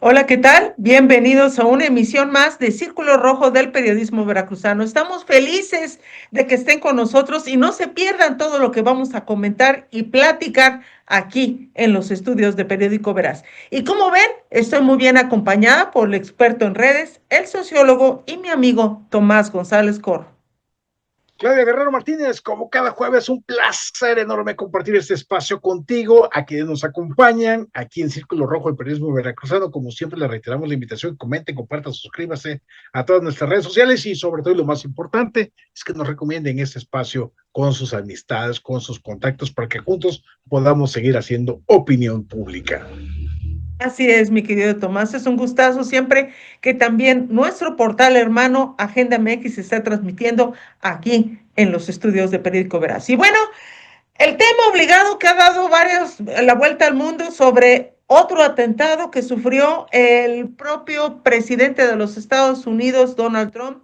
Hola, ¿qué tal? Bienvenidos a una emisión más de Círculo Rojo del Periodismo Veracruzano. Estamos felices de que estén con nosotros y no se pierdan todo lo que vamos a comentar y platicar aquí en los estudios de Periódico Veraz. Y como ven, estoy muy bien acompañada por el experto en redes, el sociólogo y mi amigo Tomás González Corro. Claudia Guerrero Martínez, como cada jueves, un placer enorme compartir este espacio contigo, a quienes nos acompañan aquí en Círculo Rojo del Periodismo Veracruzano. Como siempre, les reiteramos la invitación: comenten, compartan, suscríbanse a todas nuestras redes sociales y, sobre todo, y lo más importante, es que nos recomienden este espacio con sus amistades, con sus contactos, para que juntos podamos seguir haciendo opinión pública. Así es, mi querido Tomás, es un gustazo siempre que también nuestro portal hermano Agenda MX se está transmitiendo aquí en los estudios de Periódico Veraz. Y bueno, el tema obligado que ha dado la vuelta al mundo sobre otro atentado que sufrió el propio presidente de los Estados Unidos, Donald Trump,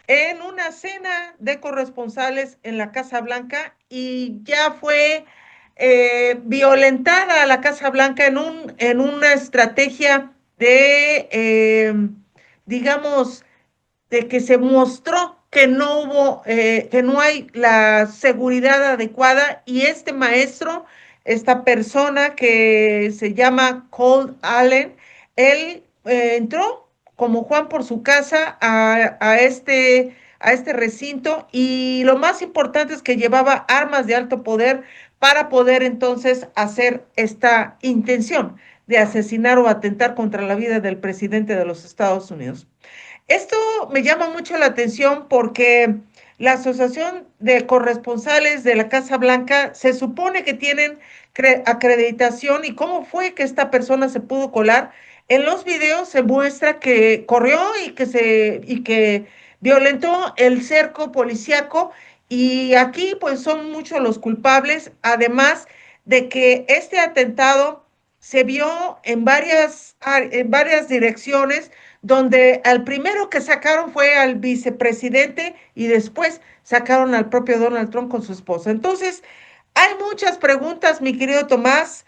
en una cena de corresponsales en la Casa Blanca y ya fue violentada la Casa Blanca en una estrategia digamos, de que se mostró que no hubo, que no hay la seguridad adecuada y este maestro, esta persona que se llama Cole Allen, él entró como Juan por su casa a este recinto y lo más importante es que llevaba armas de alto poder para poder entonces hacer esta intención de asesinar o atentar contra la vida del presidente de los Estados Unidos. Esto me llama mucho la atención porque la Asociación de Corresponsales de la Casa Blanca se supone que tienen acreditación y cómo fue que esta persona se pudo colar. En los videos se muestra que corrió y que violentó el cerco policíaco y aquí pues son muchos los culpables, además de que este atentado se vio en varias direcciones donde al primero que sacaron fue al vicepresidente y después sacaron al propio Donald Trump con su esposa. Entonces, hay muchas preguntas, mi querido Tomás.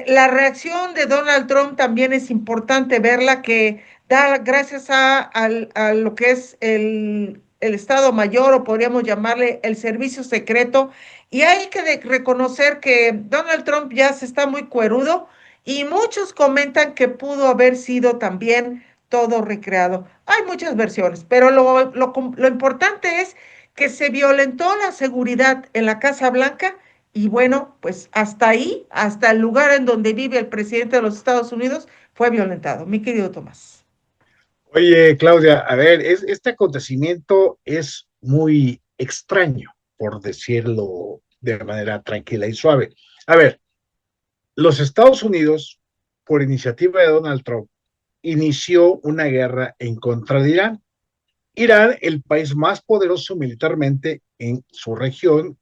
La reacción de Donald Trump también es importante verla, que da gracias a lo que es el Estado Mayor, o podríamos llamarle el servicio secreto. Y hay que reconocer que Donald Trump ya se está muy cuerudo y muchos comentan que pudo haber sido también todo recreado. Hay muchas versiones, pero lo importante es que se violentó la seguridad en la Casa Blanca y bueno, pues hasta ahí, hasta el lugar en donde vive el presidente de los Estados Unidos, fue violentado. Mi querido Tomás. Oye, Claudia, a ver, este acontecimiento es muy extraño, por decirlo de manera tranquila y suave. A ver, los Estados Unidos, por iniciativa de Donald Trump, inició una guerra en contra de Irán. Irán, el país más poderoso militarmente en su región,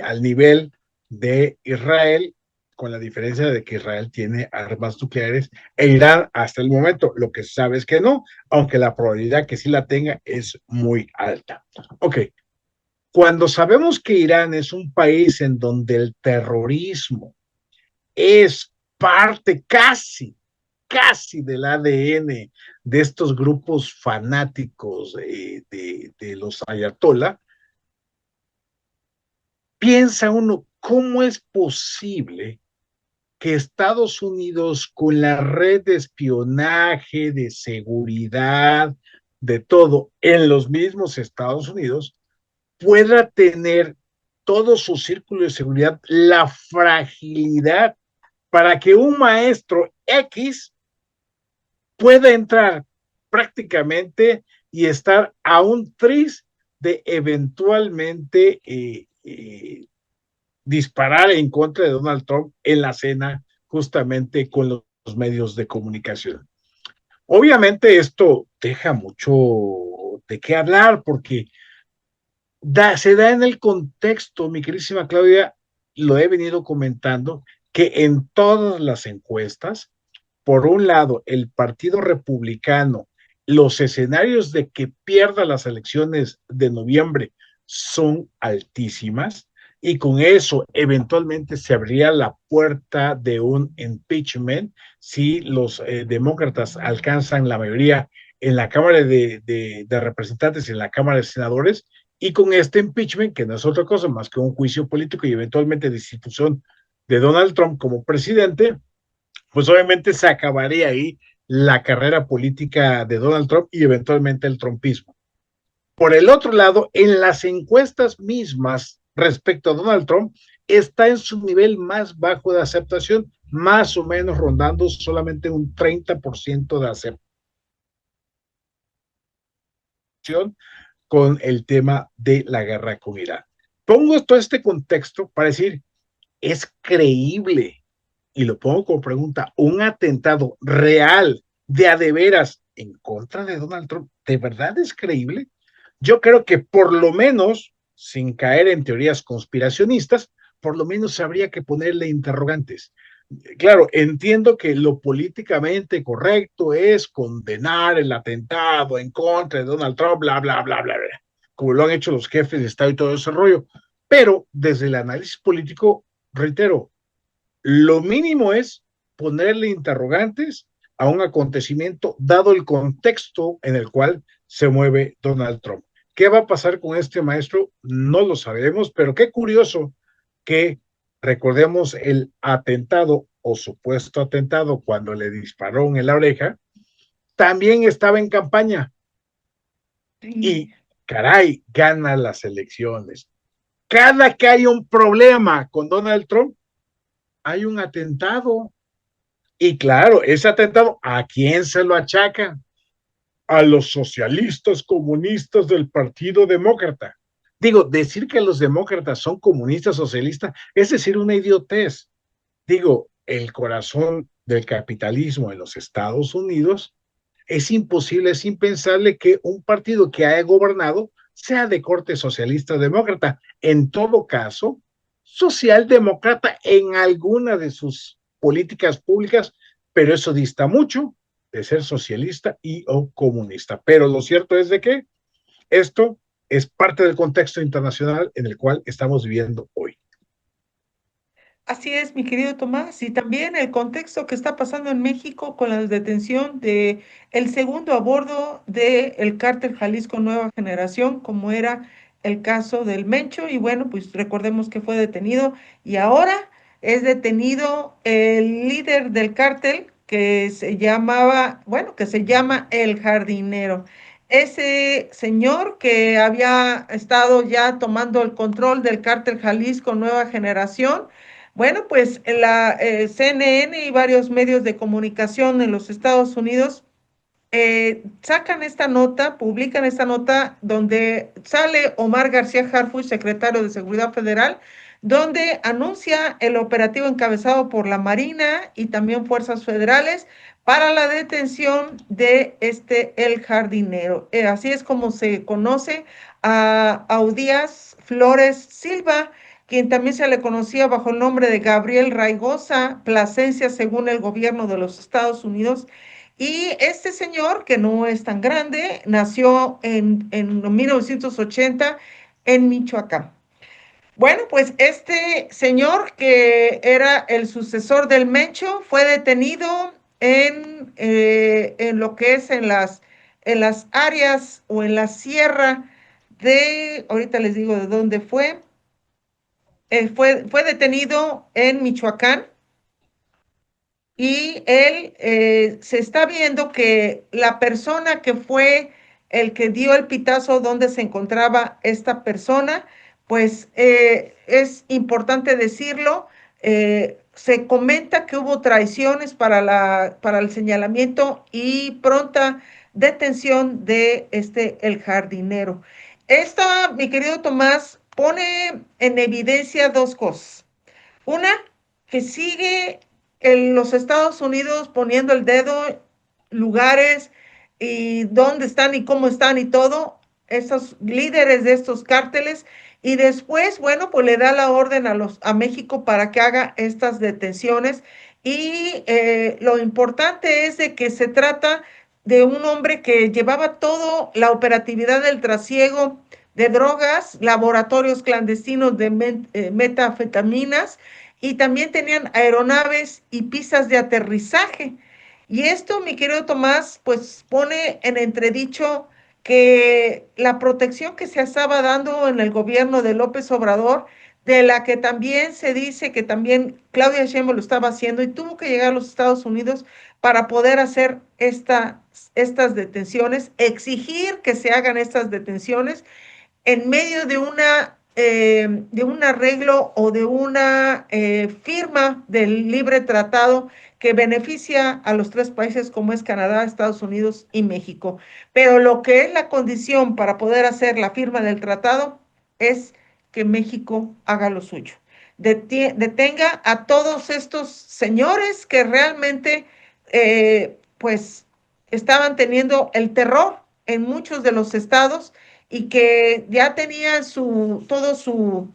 al nivel de Israel, con la diferencia de que Israel tiene armas nucleares e Irán hasta el momento lo que se sabe es que no, aunque la probabilidad que sí la tenga es muy alta. Ok, cuando sabemos que Irán es un país en donde el terrorismo es parte casi del ADN de estos grupos fanáticos de los ayatollah, piensa uno, ¿cómo es posible que Estados Unidos, con la red de espionaje, de seguridad, de todo, en los mismos Estados Unidos, pueda tener todo su círculo de seguridad, la fragilidad para que un maestro X pueda entrar prácticamente y estar a un tris de eventualmente disparar en contra de Donald Trump en la cena justamente con los medios de comunicación? Obviamente esto deja mucho de qué hablar porque se da en el contexto, mi querísima Claudia, lo he venido comentando, que en todas las encuestas, por un lado, el Partido Republicano, los escenarios de que pierda las elecciones de noviembre son altísimas, y con eso eventualmente se abría la puerta de un impeachment si los demócratas alcanzan la mayoría en la Cámara de Representantes y en la Cámara de Senadores, y con este impeachment, que no es otra cosa más que un juicio político y eventualmente destitución de Donald Trump como presidente, pues obviamente se acabaría ahí la carrera política de Donald Trump y eventualmente el trumpismo. Por el otro lado, en las encuestas mismas respecto a Donald Trump, está en su nivel más bajo de aceptación, más o menos rondando solamente un 30% de aceptación con el tema de la guerra con Irán. Pongo todo este contexto para decir, es creíble, y lo pongo como pregunta, un atentado real de a de veras en contra de Donald Trump, ¿de verdad es creíble? Yo creo que por lo menos, sin caer en teorías conspiracionistas, por lo menos habría que ponerle interrogantes. Claro, entiendo que lo políticamente correcto es condenar el atentado en contra de Donald Trump, bla, bla, bla, bla, bla, como lo han hecho los jefes de Estado y todo ese rollo. Pero desde el análisis político, reitero, lo mínimo es ponerle interrogantes a un acontecimiento dado el contexto en el cual se mueve Donald Trump. ¿Qué va a pasar con este maestro? No lo sabemos, pero qué curioso que recordemos el atentado o supuesto atentado cuando le disparó en la oreja, también estaba en campaña Sí. y caray, gana las elecciones. Cada que hay un problema con Donald Trump, hay un atentado. Y claro, ese atentado, ¿a quién se lo achacan? A los socialistas comunistas del Partido Demócrata. Digo, decir que los demócratas son comunistas socialistas es decir una idiotez. Digo, el corazón del capitalismo en los Estados Unidos es imposible, es impensable que un partido que haya gobernado sea de corte socialista o demócrata. En todo caso, socialdemócrata en alguna de sus políticas públicas, pero eso dista mucho de ser socialista y o comunista. Pero lo cierto es de que esto es parte del contexto internacional en el cual estamos viviendo hoy. Así es, mi querido Tomás, y también el contexto que está pasando en México con la detención de el segundo a bordo del cártel Jalisco Nueva Generación, como era el caso del Mencho, y bueno, pues recordemos que fue detenido y ahora es detenido el líder del cártel que se llamaba, bueno, que se llama El Jardinero. Ese señor que había estado ya tomando el control del cártel Jalisco Nueva Generación, bueno, pues la CNN y varios medios de comunicación en los Estados Unidos sacan esta nota, publican esta nota donde sale Omar García Harfuch, secretario de Seguridad Federal, donde anuncia el operativo encabezado por la Marina y también fuerzas federales para la detención de El Jardinero. Así es como se conoce a Audías Flores Silva, quien también se le conocía bajo el nombre de Gabriel Raigosa Plasencia, según el gobierno de los Estados Unidos. Y este señor, que no es tan grande, nació en 1980 en Michoacán. Bueno, pues este señor, que era el sucesor del Mencho, fue detenido en lo que es en las áreas o en la sierra ahorita les digo de dónde fue detenido en Michoacán y él se está viendo que la persona que fue el que dio el pitazo donde se encontraba esta persona, pues es importante decirlo, se comenta que hubo traiciones para el señalamiento y pronta detención de el jardinero. Esta, mi querido Tomás, pone en evidencia dos cosas. Una, que sigue en los Estados Unidos poniendo el dedo, lugares y dónde están y cómo están y todo, esos líderes de estos cárteles. Y después, bueno, pues le da la orden a México para que haga estas detenciones. Y lo importante es de que se trata de un hombre que llevaba toda la operatividad del trasiego de drogas, laboratorios clandestinos de metanfetaminas y también tenían aeronaves y pistas de aterrizaje. Y esto, mi querido Tomás, pues pone en entredicho que la protección que se estaba dando en el gobierno de López Obrador, de la que también se dice que también Claudia Sheinbaum lo estaba haciendo y tuvo que llegar a los Estados Unidos para poder hacer estas detenciones, exigir que se hagan estas detenciones en medio de un arreglo o de una firma del libre tratado que beneficia a los tres países como es Canadá, Estados Unidos y México. Pero lo que es la condición para poder hacer la firma del tratado es que México haga lo suyo. Detenga a todos estos señores que realmente pues estaban teniendo el terror en muchos de los estados y que ya tenían todo su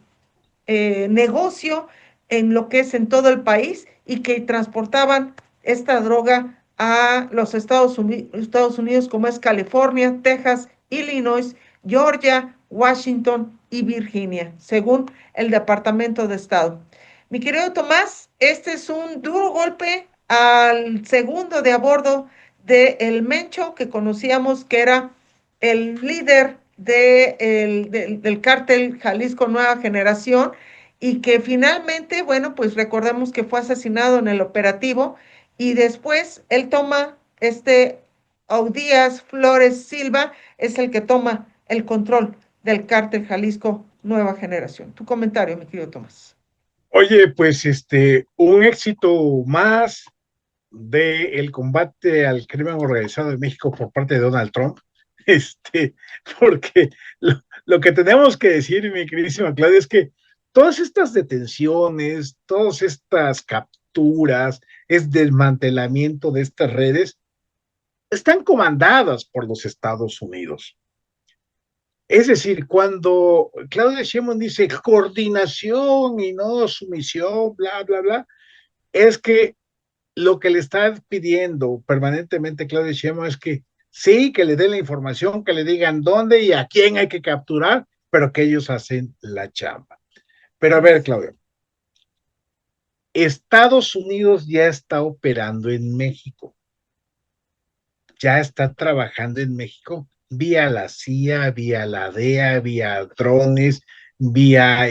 negocio en lo que es en todo el país y que transportaban esta droga a los Estados Unidos como es California, Texas, Illinois, Georgia, Washington y Virginia, según el Departamento de Estado. Mi querido Tomás, este es un duro golpe al segundo de a bordo de El Mencho, que conocíamos que era el líder del cártel Jalisco Nueva Generación y que finalmente, bueno, pues recordemos que fue asesinado en el operativo y después él toma Audías Flores Silva, es el que toma el control del cártel Jalisco Nueva Generación. Tu comentario, mi querido Tomás. Oye, pues un éxito más del combate al crimen organizado en México por parte de Donald Trump, este, porque lo que tenemos que decir, mi queridísima Claudia, es que todas estas detenciones, todas estas capturas, es desmantelamiento de estas redes, están comandadas por los Estados Unidos. Es decir, cuando Claudia Sheinbaum dice coordinación y no sumisión, bla, bla, bla, es que lo que le está pidiendo permanentemente Claudia Sheinbaum es que sí, que le den la información, que le digan dónde y a quién hay que capturar, pero que ellos hacen la chamba. Pero a ver, Claudia, Estados Unidos ya está operando en México, ya está trabajando en México vía la CIA, vía la DEA, vía drones, vía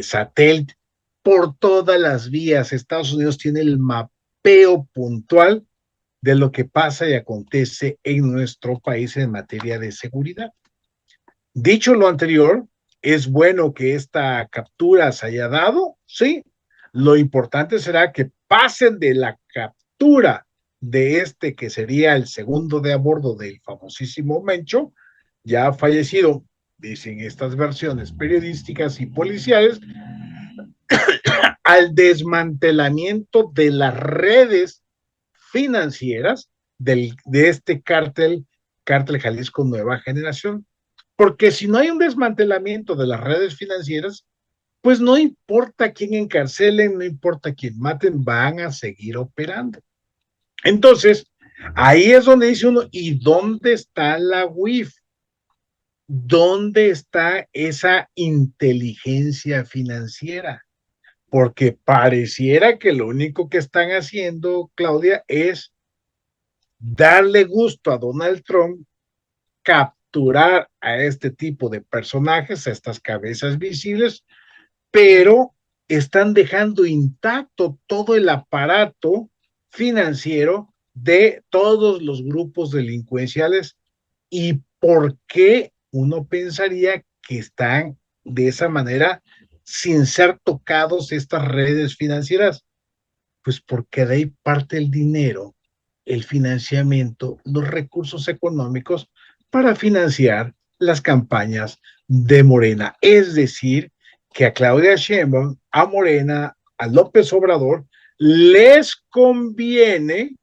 satélite, por todas las vías. Estados Unidos tiene el mapeo puntual de lo que pasa y acontece en nuestro país en materia de seguridad. Dicho lo anterior, es bueno que esta captura se haya dado, sí. Lo importante será que pasen de la captura de que sería el segundo de a bordo del famosísimo Mencho, ya fallecido, dicen estas versiones periodísticas y policiales, al desmantelamiento de las redes financieras de este cártel Jalisco Nueva Generación. Porque si no hay un desmantelamiento de las redes financieras, pues no importa quién encarcelen, no importa quién maten, van a seguir operando. Entonces, ahí es donde dice uno, ¿y dónde está la WIF? ¿Dónde está esa inteligencia financiera? Porque pareciera que lo único que están haciendo, Claudia, es darle gusto a Donald Trump, capturar a este tipo de personajes, a estas cabezas visibles, pero están dejando intacto todo el aparato financiero de todos los grupos delincuenciales. ¿Y por qué uno pensaría que están de esa manera sin ser tocados estas redes financieras? Pues porque de ahí parte el dinero, el financiamiento, los recursos económicos para financiar las campañas de Morena. Es decir, que a Claudia Sheinbaum, a Morena, a López Obrador, les conviene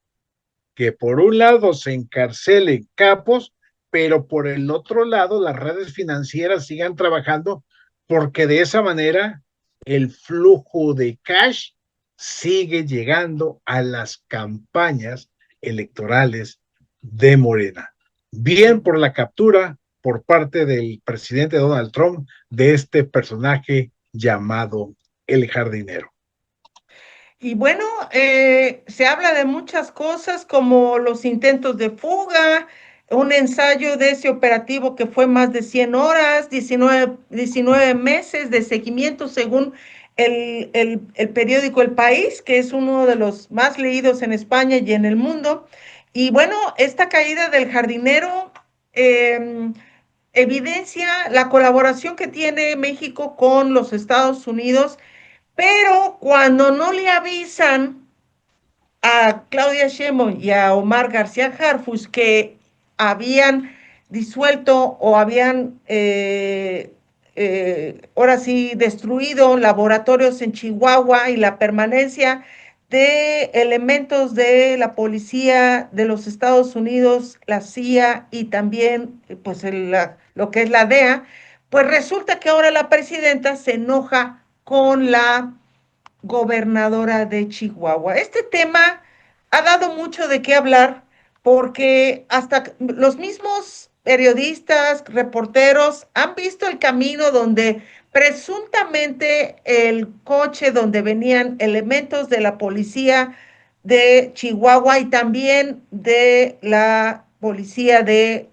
que por un lado se encarcelen capos, pero por el otro lado las redes financieras sigan trabajando porque de esa manera el flujo de cash sigue llegando a las campañas electorales de Morena. Bien por la captura, por parte del presidente Donald Trump de este personaje llamado el jardinero. Y bueno, se habla de muchas cosas como los intentos de fuga, un ensayo de ese operativo que fue más de 100 horas, 19 meses de seguimiento según el periódico El País, que es uno de los más leídos en España y en el mundo. Y bueno, esta caída del jardinero eh, evidencia la colaboración que tiene México con los Estados Unidos, pero cuando no le avisan a Claudia Sheinbaum y a Omar García Harfuch que habían disuelto o habían, ahora sí, destruido laboratorios en Chihuahua y la permanencia de elementos de la policía de los Estados Unidos, la CIA y también pues lo que es la DEA, pues resulta que ahora la presidenta se enoja con la gobernadora de Chihuahua. Este tema ha dado mucho de qué hablar porque hasta los mismos periodistas, reporteros han visto el camino donde presuntamente el coche donde venían elementos de la policía de Chihuahua y también de la policía de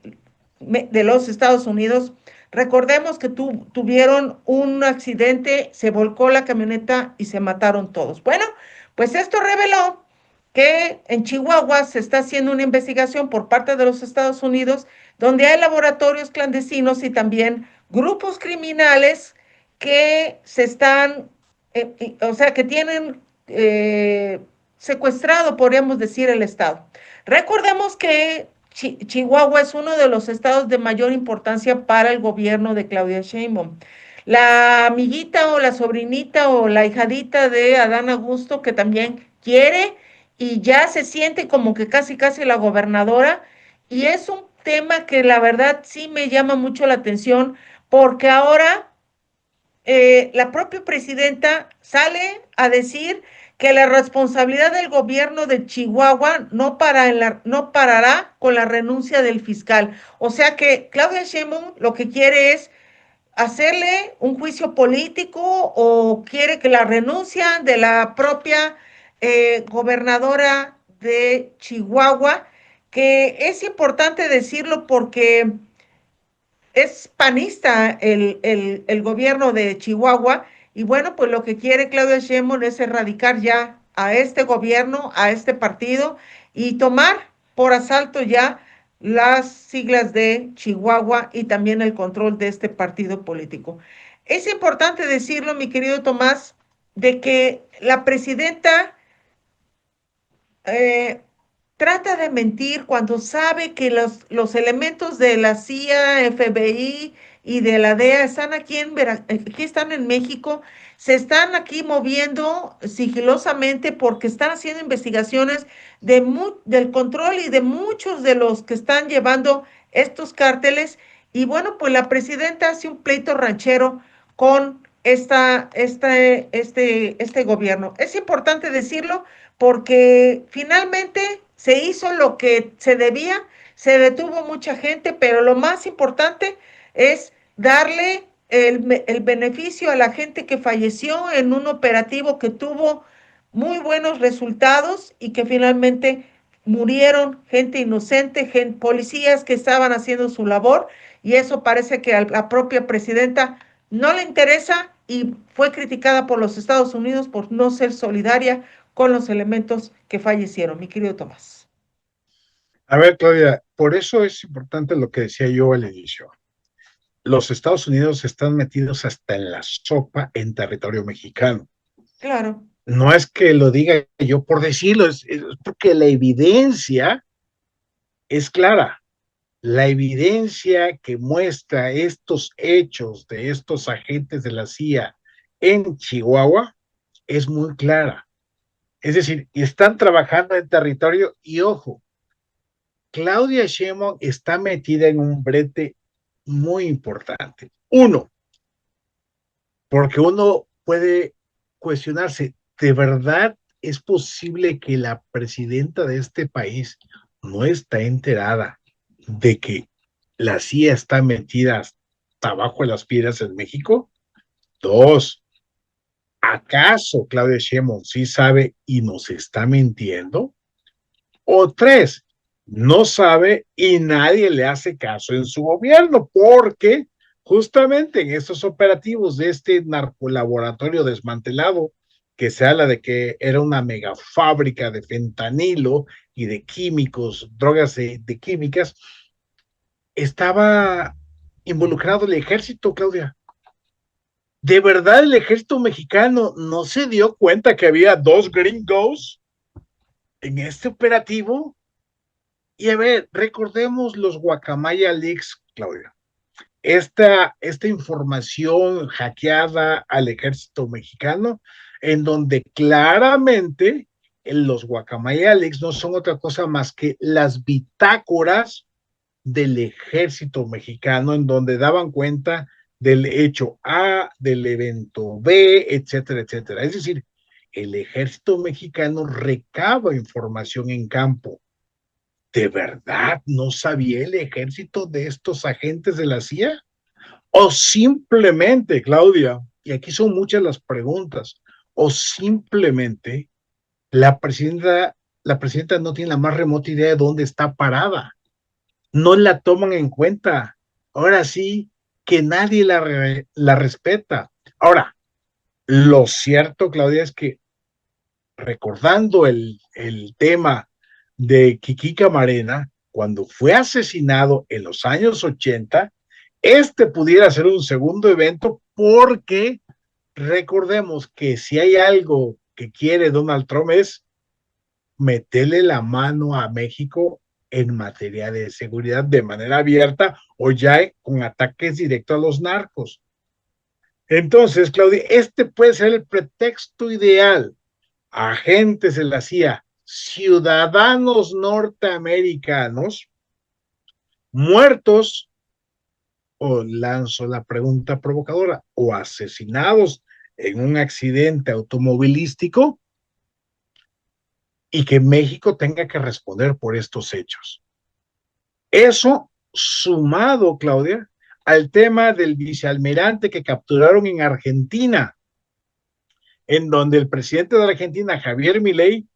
los Estados Unidos. Recordemos que tuvieron un accidente, se volcó la camioneta y se mataron todos. Bueno, pues esto reveló que en Chihuahua se está haciendo una investigación por parte de los Estados Unidos, donde hay laboratorios clandestinos y también grupos criminales que se están, o sea, que tienen secuestrado, podríamos decir, el Estado. Recordemos que Chihuahua es uno de los estados de mayor importancia para el gobierno de Claudia Sheinbaum. La amiguita o la sobrinita o la hijadita de Adán Augusto, que también quiere y ya se siente como que casi casi la gobernadora, y es un tema que la verdad sí me llama mucho la atención porque ahora la propia presidenta sale a decir que la responsabilidad del gobierno de Chihuahua no parará con la renuncia del fiscal. O sea que Claudia Sheinbaum lo que quiere es hacerle un juicio político o quiere que la renuncia de la propia gobernadora de Chihuahua, que es importante decirlo porque es panista el gobierno de Chihuahua y bueno, pues lo que quiere Claudia Sheinbaum es erradicar ya a este gobierno, a este partido y tomar por asalto ya las siglas de Chihuahua y también el control de este partido político. Es importante decirlo, mi querido Tomás, de que la presidenta eh, trata de mentir cuando sabe que los elementos de la CIA, FBI y de la DEA están aquí están en México, se están aquí moviendo sigilosamente porque están haciendo investigaciones del control y de muchos de los que están llevando estos cárteles. Y bueno, pues la presidenta hace un pleito ranchero con este gobierno. Es importante decirlo porque finalmente se hizo lo que se debía, se detuvo mucha gente, pero lo más importante es darle el beneficio a la gente que falleció en un operativo que tuvo muy buenos resultados y que finalmente murieron gente inocente, policías que estaban haciendo su labor y eso parece que a la propia presidenta no le interesa y fue criticada por los Estados Unidos por no ser solidaria con los elementos que fallecieron, mi querido Tomás. A ver, Claudia, por eso es importante lo que decía yo al inicio. Los Estados Unidos están metidos hasta en la sopa en territorio mexicano. Claro. No es que lo diga yo por decirlo, es porque la evidencia es clara. La evidencia que muestra estos hechos de estos agentes de la CIA en Chihuahua es muy clara. Es decir, están trabajando en territorio y ojo, Claudia Sheinbaum está metida en un brete muy importante. Uno, porque uno puede cuestionarse, ¿de verdad es posible que la presidenta de este país no está enterada de que ¿La CIA está metida hasta abajo de las piedras en México? Dos, ¿acaso Claudia Sheinbaum sí sabe y nos está mintiendo? O tres, no sabe y nadie le hace caso en su gobierno, porque justamente en estos operativos de este narcolaboratorio desmantelado, que se habla de que era una mega fábrica de fentanilo y de químicos, drogas de químicas, estaba involucrado el ejército, Claudia. ¿De verdad el ejército mexicano no se dio cuenta que había dos gringos en este operativo? Y a ver, recordemos los Guacamaya Leaks, Claudia. Esta información hackeada al ejército mexicano, en donde claramente los Guacamaya Leaks no son otra cosa más que las bitácoras del ejército mexicano, en donde daban cuenta del hecho A, del evento B, etcétera, etcétera. Es decir, el ejército mexicano recaba información en campo. ¿De verdad no sabía el ejército de estos agentes de la CIA? O simplemente, Claudia, y aquí son muchas las preguntas, o simplemente la presidenta no tiene la más remota idea de dónde está parada, no la toman en cuenta. Ahora sí, que nadie la respeta. Ahora, lo cierto, Claudia, es que recordando el tema de Kiki Camarena, cuando fue asesinado en los años 80, este pudiera ser un segundo evento porque recordemos que si hay algo que quiere Donald Trump es meterle la mano a México en materia de seguridad de manera abierta o ya con ataques directos a los narcos. Entonces, Claudia, este puede ser el pretexto ideal. Agentes de la CIA, ciudadanos norteamericanos muertos, o lanzo la pregunta provocadora, o asesinados en un accidente automovilístico y que México tenga que responder por estos hechos. Eso sumado, Claudia, al tema del vicealmirante que capturaron en Argentina, en donde el presidente de Argentina, Javier Milei,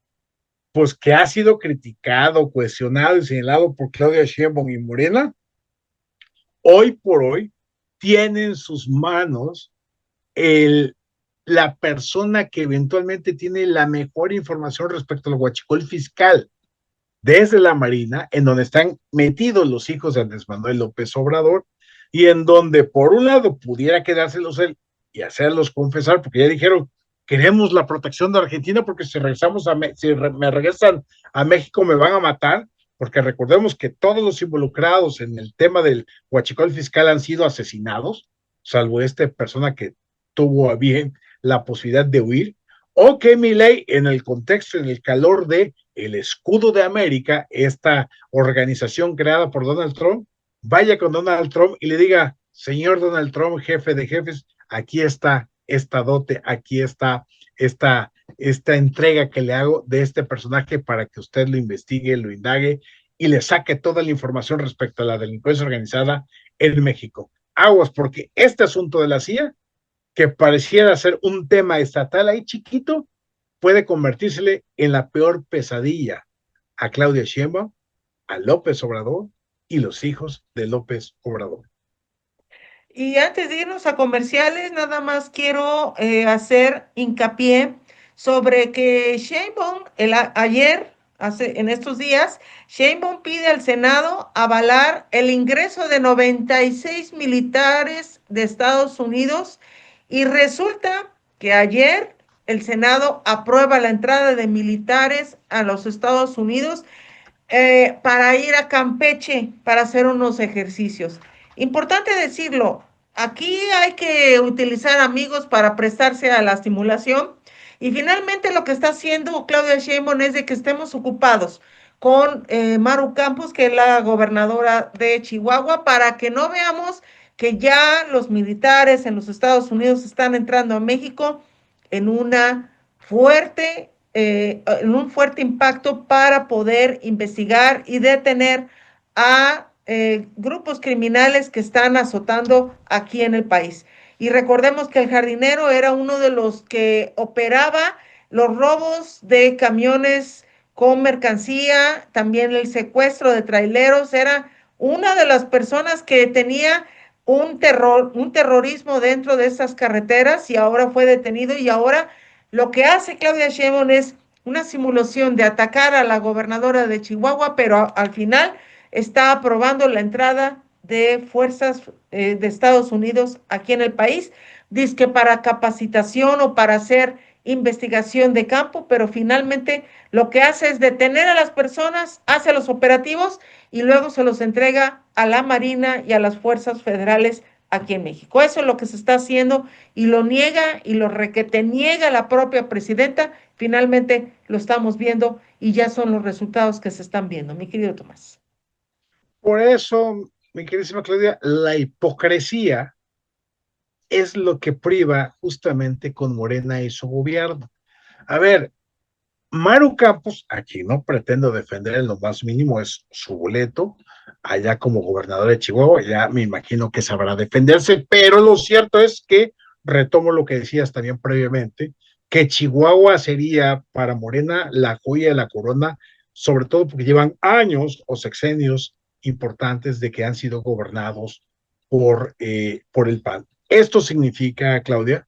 pues que ha sido criticado, cuestionado y señalado por Claudia Sheinbaum y Morena, hoy por hoy tiene en sus manos la persona que eventualmente tiene la mejor información respecto al huachicol fiscal desde la Marina, en donde están metidos los hijos de Andrés Manuel López Obrador, y en donde por un lado pudiera quedárselos él y hacerlos confesar, porque ya dijeron, queremos la protección de Argentina porque si regresamos si me regresan a México me van a matar, porque recordemos que todos los involucrados en el tema del huachicol fiscal han sido asesinados, salvo esta persona que tuvo a bien la posibilidad de huir, o que Milei, en el contexto, en el calor de el escudo de América, esta organización creada por Donald Trump, vaya con Donald Trump y le diga, señor Donald Trump, jefe de jefes, aquí está esta dote, aquí está esta entrega que le hago de este personaje para que usted lo investigue, lo indague y le saque toda la información respecto a la delincuencia organizada en México. Aguas, porque este asunto de la CIA, que pareciera ser un tema estatal ahí chiquito, puede convertírsele en la peor pesadilla a Claudia Sheinbaum, a López Obrador y los hijos de López Obrador. Y antes de irnos a comerciales, nada más quiero hacer hincapié sobre que Sheinbaum, ayer, en estos días, Sheinbaum pide al Senado avalar el ingreso de 96 militares de Estados Unidos y resulta que ayer el Senado aprueba la entrada de militares a los Estados Unidos para ir a Campeche para hacer unos ejercicios. Importante decirlo, aquí hay que utilizar amigos para prestarse a la estimulación y finalmente lo que está haciendo Claudia Sheinbaum es de que estemos ocupados con Maru Campos, que es la gobernadora de Chihuahua, para que no veamos que ya los militares en los Estados Unidos están entrando a México en una en un fuerte impacto para poder investigar y detener a grupos criminales que están azotando aquí en el país. Y recordemos que el jardinero era uno de los que operaba los robos de camiones con mercancía, también el secuestro de traileros, era una de las personas que tenía un terrorismo dentro de estas carreteras y ahora fue detenido y ahora lo que hace Claudia Sheinbaum es una simulación de atacar a la gobernadora de Chihuahua, pero al final está aprobando la entrada de fuerzas de Estados Unidos aquí en el país, dizque para capacitación o para hacer investigación de campo, pero finalmente lo que hace es detener a las personas, hace los operativos y luego se los entrega a la Marina y a las fuerzas federales aquí en México. Eso es lo que se está haciendo y lo niega y lo requete niega la propia presidenta. Finalmente lo estamos viendo y ya son los resultados que se están viendo, mi querido Tomás. Por eso, mi queridísima Claudia, la hipocresía es lo que priva justamente con Morena y su gobierno. A ver, Maru Campos, aquí no pretendo defender en lo más mínimo, es su boleto, allá como gobernador de Chihuahua, ya me imagino que sabrá defenderse, pero lo cierto es que, retomo lo que decías también previamente, que Chihuahua sería para Morena la joya de la corona, sobre todo porque llevan años o sexenios importantes de que han sido gobernados por el PAN. Esto significa, Claudia,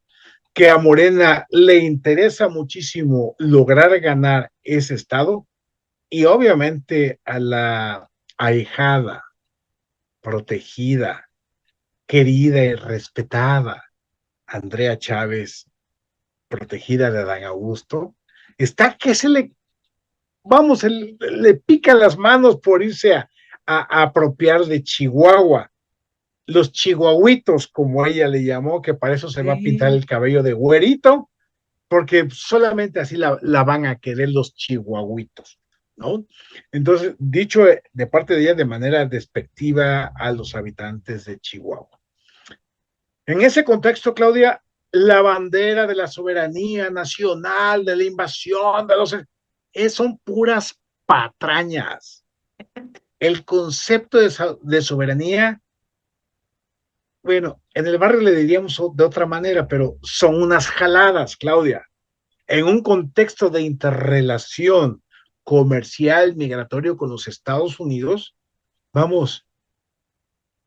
que a Morena le interesa muchísimo lograr ganar ese estado y obviamente a la ahijada, protegida, querida y respetada Andrea Chávez, protegida de Adán Augusto, está que vamos, le pica las manos por irse a apropiar de Chihuahua. Los chihuahuitos, como ella le llamó, que para eso se va a pintar Sí. el cabello de güerito, porque solamente así la van a querer los chihuahuitos, ¿no? Entonces, dicho de parte de ella de manera despectiva a los habitantes de Chihuahua. En ese contexto, Claudia, la bandera de la soberanía nacional, de la invasión, son puras patrañas. El concepto de soberanía, bueno, en el barrio le diríamos de otra manera, pero son unas jaladas, Claudia. En un contexto de interrelación comercial migratorio con los Estados Unidos, vamos,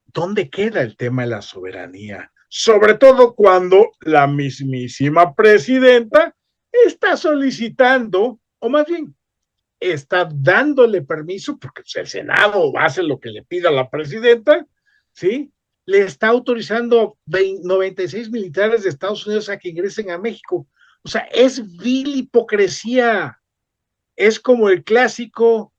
¿dónde queda el tema de la soberanía? Sobre todo cuando la mismísima presidenta está solicitando, o más bien, está dándole permiso, porque el Senado hace lo que le pida la presidenta, ¿sí? Le está autorizando 96 militares de Estados Unidos a que ingresen a México. O sea, es vil hipocresía. Es como el clásico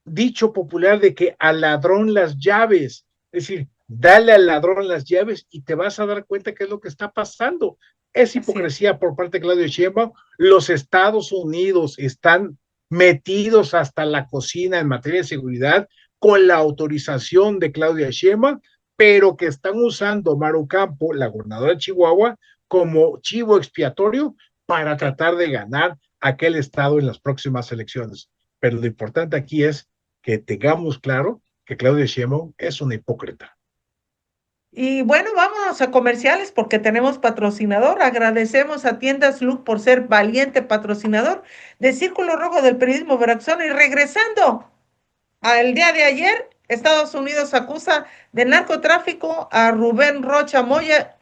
dicho popular de que al ladrón las llaves. Es decir, dale al ladrón las llaves y te vas a dar cuenta qué es lo que está pasando. Es Así es. hipocresía por parte de Claudio Sheinbaum. Los Estados Unidos están metidos hasta la cocina en materia de seguridad con la autorización de Claudia Sheinbaum, pero que están usando Maru Campo, la gobernadora de Chihuahua, como chivo expiatorio para tratar de ganar aquel estado en las próximas elecciones. Pero lo importante aquí es que tengamos claro que Claudia Sheinbaum es una hipócrita. Y bueno, vámonos a comerciales porque tenemos patrocinador. Agradecemos a Tiendas Look por ser valiente patrocinador de Círculo Rojo del Periodismo Veracruzano. Y regresando al día de ayer, Estados Unidos acusa de narcotráfico a Rubén Rocha Moya,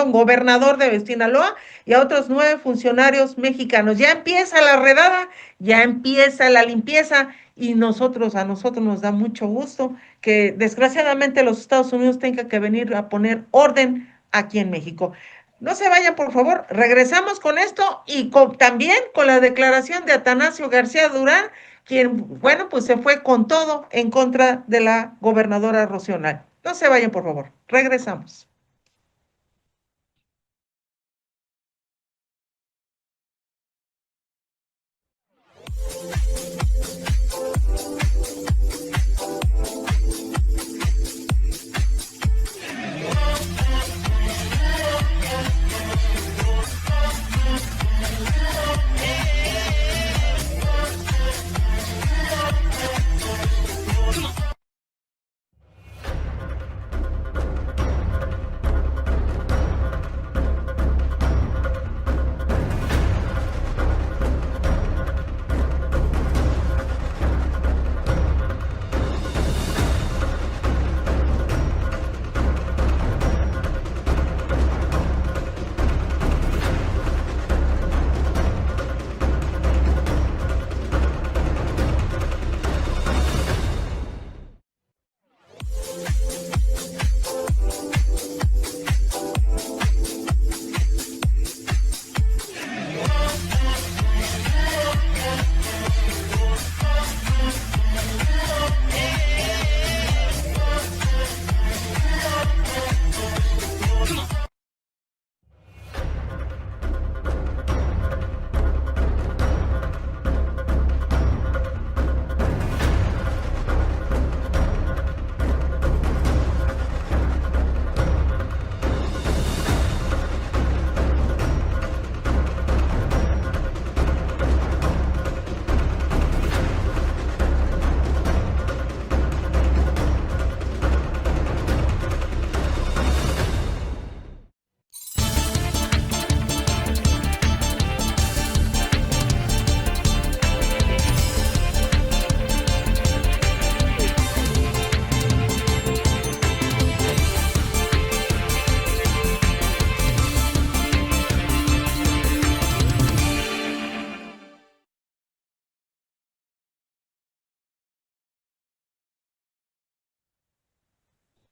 gobernador de Sinaloa, y a otros 9 funcionarios mexicanos. Ya empieza la redada, ya empieza la limpieza, y a nosotros nos da mucho gusto que desgraciadamente los Estados Unidos tengan que venir a poner orden aquí en México. No se vayan, por favor. Regresamos con esto y también con la declaración de Atanasio García Durán, quien, bueno, pues se fue con todo en contra de la gobernadora Rocío Nale. No se vayan, por favor. Regresamos.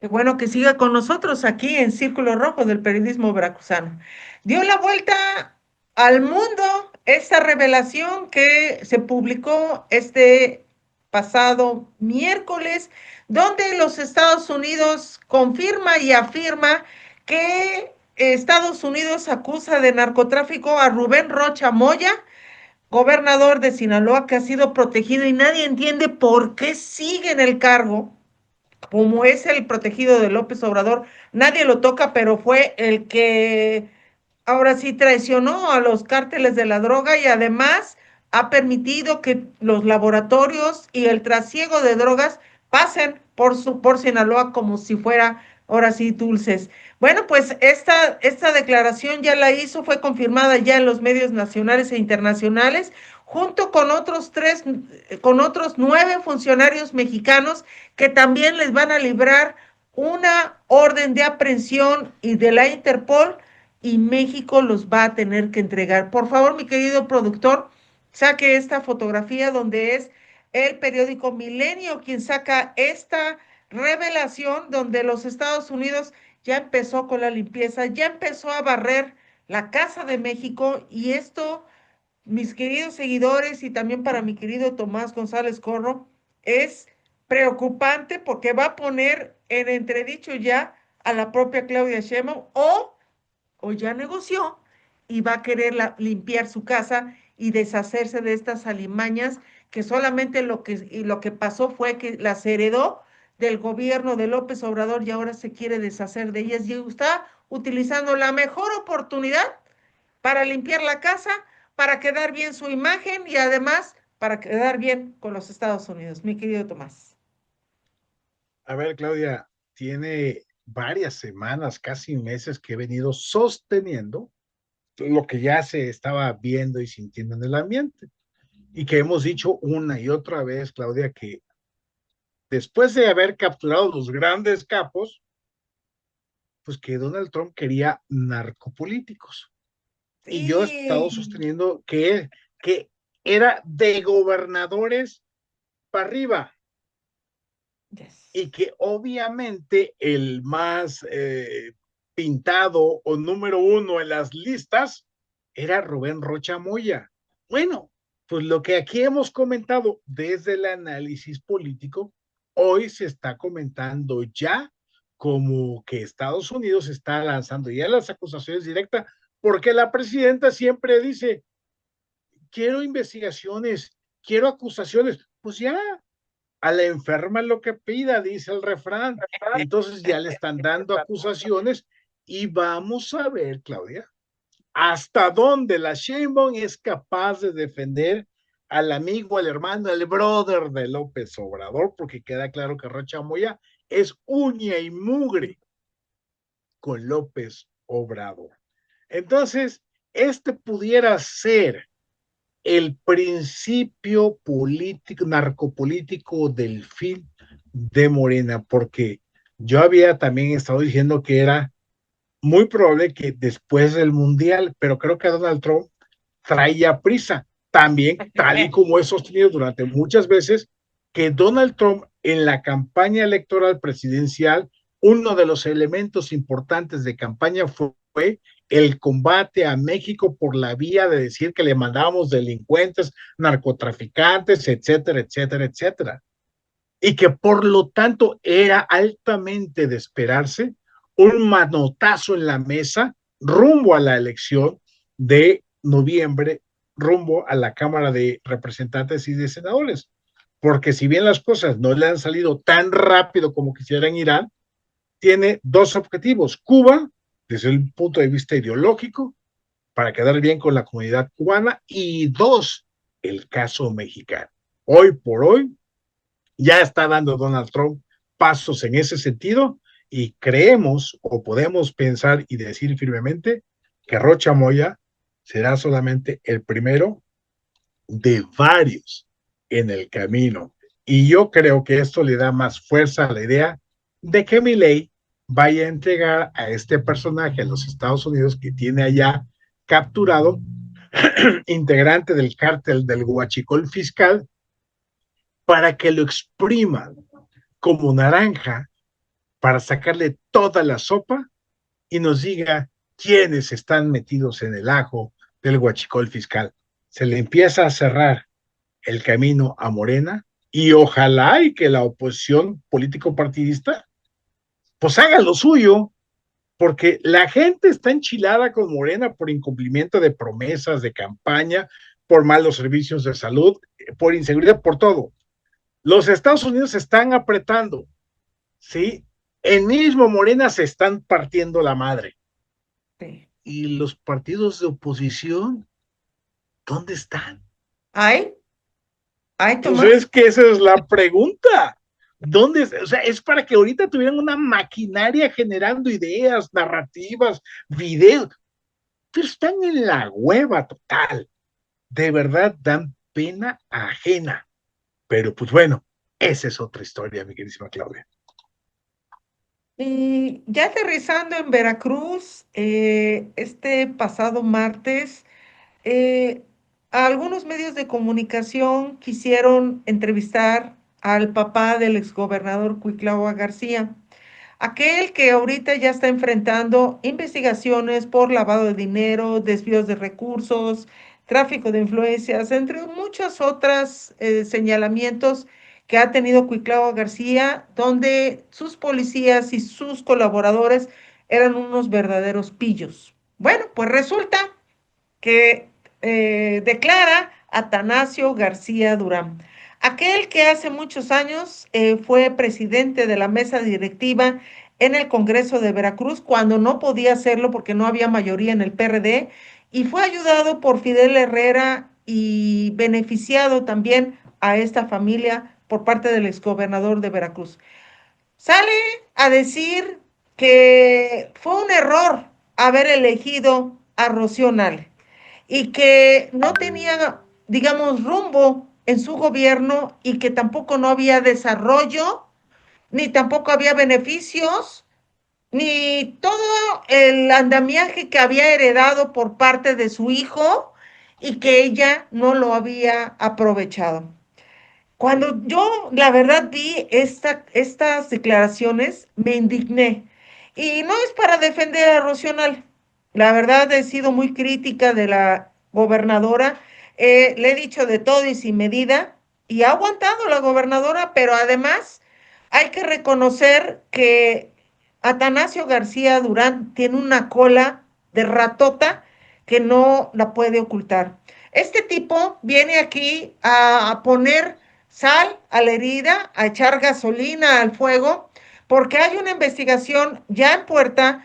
Qué bueno que siga con nosotros aquí en Círculo Rojo del periodismo veracruzano. Dio la vuelta al mundo esta revelación que se publicó este pasado miércoles, donde los Estados Unidos confirma y afirma que Estados Unidos acusa de narcotráfico a Rubén Rocha Moya, gobernador de Sinaloa, que ha sido protegido y nadie entiende por qué sigue en el cargo como es el protegido de López Obrador, nadie lo toca, pero fue el que ahora sí traicionó a los cárteles de la droga y además ha permitido que los laboratorios y el trasiego de drogas pasen por Sinaloa como si fuera ahora sí dulces. Bueno, pues esta declaración ya la hizo, fue confirmada ya en los medios nacionales e internacionales, junto con con otros 9 funcionarios mexicanos que también les van a librar una orden de aprehensión y de la Interpol y México los va a tener que entregar. Por favor, mi querido productor, saque esta fotografía donde es el periódico Milenio quien saca esta revelación donde los Estados Unidos ya empezó con la limpieza, ya empezó a barrer la Casa de México y esto, mis queridos seguidores y también para mi querido Tomás González Corro, es preocupante porque va a poner en entredicho ya a la propia Claudia Sheinbaum o ya negoció y va a querer limpiar su casa y deshacerse de estas alimañas que solamente lo que pasó fue que las heredó del gobierno de López Obrador y ahora se quiere deshacer de ellas y está utilizando la mejor oportunidad para limpiar la casa, para quedar bien su imagen y además para quedar bien con los Estados Unidos. Mi querido Tomás. A ver, Claudia, tiene varias semanas, casi meses que he venido sosteniendo lo que ya se estaba viendo y sintiendo en el ambiente y que hemos dicho una y otra vez, Claudia, que después de haber capturado los grandes capos, pues que Donald Trump quería narcopolíticos. Y yo he estado Sí. sosteniendo que era de gobernadores para arriba y Yes. que obviamente el más pintado o número uno en las listas era Rubén Rocha Moya. Bueno, pues lo que aquí hemos comentado desde el análisis político, hoy se está comentando ya como que Estados Unidos está lanzando ya las acusaciones directas, porque la presidenta siempre dice, quiero investigaciones, quiero acusaciones, pues ya, a la enferma lo que pida, dice el refrán. Entonces ya le están dando acusaciones y vamos a ver, Claudia, hasta dónde la Sheinbaum es capaz de defender al amigo, al hermano, al brother de López Obrador, porque queda claro que Rocha Moya es uña y mugre con López Obrador. Entonces, este pudiera ser el principio político, narcopolítico del fin de Morena, porque yo había también estado diciendo que era muy probable que después del Mundial, pero creo que Donald Trump traía prisa. También, tal y como he sostenido durante muchas veces, que Donald Trump en la campaña electoral presidencial, uno de los elementos importantes de campaña fue el combate a México por la vía de decir que le mandábamos delincuentes, narcotraficantes, etcétera, etcétera, etcétera. Y que por lo tanto era altamente de esperarse un manotazo en la mesa rumbo a la elección de noviembre, rumbo a la Cámara de Representantes y de Senadores. Porque si bien las cosas no le han salido tan rápido como quisieran Irán, tiene dos objetivos. Cuba, desde el punto de vista ideológico, para quedar bien con la comunidad cubana, y dos, el caso mexicano. Hoy por hoy, ya está dando Donald Trump pasos en ese sentido y creemos o podemos pensar y decir firmemente que Rocha Moya será solamente el primero de varios en el camino. Y yo creo que esto le da más fuerza a la idea de que Milei vaya a entregar a este personaje en los Estados Unidos que tiene allá capturado, integrante del cártel del Huachicol fiscal, para que lo expriman como naranja para sacarle toda la sopa y nos diga quiénes están metidos en el ajo del huachicol fiscal. Se le empieza a cerrar el camino a Morena y ojalá y que la oposición político-partidista pues haga lo suyo, porque la gente está enchilada con Morena por incumplimiento de promesas de campaña, por malos servicios de salud, por inseguridad, por todo. Los Estados Unidos se están apretando, ¿sí? El mismo Morena se están partiendo la madre. Sí. ¿Y los partidos de oposición dónde están? ¿Ay? ¿Ay, Pues Tomás? es que esa es la pregunta. ¿Dónde? O sea, es para que ahorita tuvieran una maquinaria generando ideas, narrativas, videos, pero están en la hueva total. De verdad dan pena ajena. Pero pues bueno, esa es otra historia, mi queridísima Claudia. Y ya aterrizando en Veracruz, este pasado martes, eh, algunos medios de comunicación quisieron entrevistar al papá del exgobernador Cuitlahua García, aquel que ahorita ya está enfrentando investigaciones por lavado de dinero, desvíos de recursos, tráfico de influencias, entre muchos otros señalamientos que ha tenido Cuitlahua García, donde sus policías y sus colaboradores eran unos verdaderos pillos. Bueno, pues resulta que declara Atanasio García Durán, aquel que hace muchos años fue presidente de la mesa directiva en el Congreso de Veracruz, cuando no podía hacerlo porque no había mayoría en el PRD, y fue ayudado por Fidel Herrera y beneficiado también a esta familia por parte del exgobernador de Veracruz. Sale a decir que fue un error haber elegido a Rocío Nale y que no tenía, digamos, rumbo en su gobierno y que tampoco no había desarrollo, ni tampoco había beneficios, ni todo el andamiaje que había heredado por parte de su hijo y que ella no lo había aprovechado. Cuando yo, la verdad, vi estas declaraciones, me indigné. Y no es para defender a Rocional. La verdad, he sido muy crítica de la gobernadora. Le he dicho de todo y sin medida. Y ha aguantado la gobernadora, pero además hay que reconocer que Atanasio García Durán tiene una cola de ratota que no la puede ocultar. Este tipo viene aquí a poner sal a la herida, a echar gasolina al fuego, porque hay una investigación ya en puerta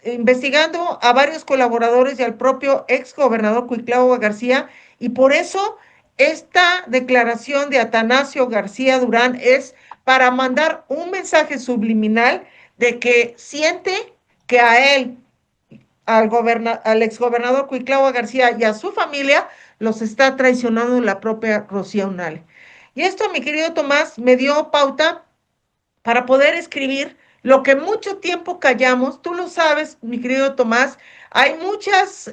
investigando a varios colaboradores y al propio ex gobernador Cuitlahua García, y por eso esta declaración de Atanasio García Durán es para mandar un mensaje subliminal de que siente que a él, al exgobernador Cuitlahua García y a su familia los está traicionando la propia Rocío Unal. Y esto, mi querido Tomás, me dio pauta para poder escribir lo que mucho tiempo callamos. Tú lo sabes, mi querido Tomás, hay muchas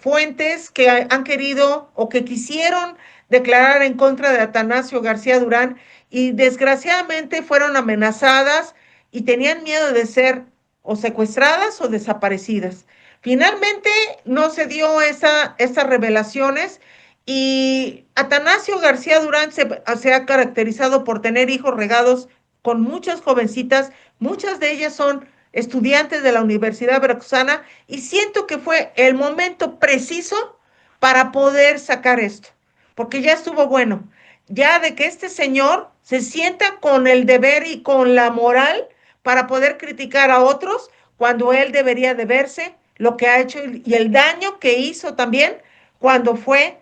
fuentes que han querido o que quisieron declarar en contra de Atanasio García Durán y desgraciadamente fueron amenazadas y tenían miedo de ser o secuestradas o desaparecidas. Finalmente no se dio esas revelaciones y Atanasio García Durán se ha caracterizado por tener hijos regados con muchas jovencitas, muchas de ellas son estudiantes de la Universidad Veracruzana y siento que fue el momento preciso para poder sacar esto, porque ya estuvo bueno, ya de que este señor se sienta con el deber y con la moral para poder criticar a otros cuando él debería de verse lo que ha hecho y el daño que hizo también cuando fue,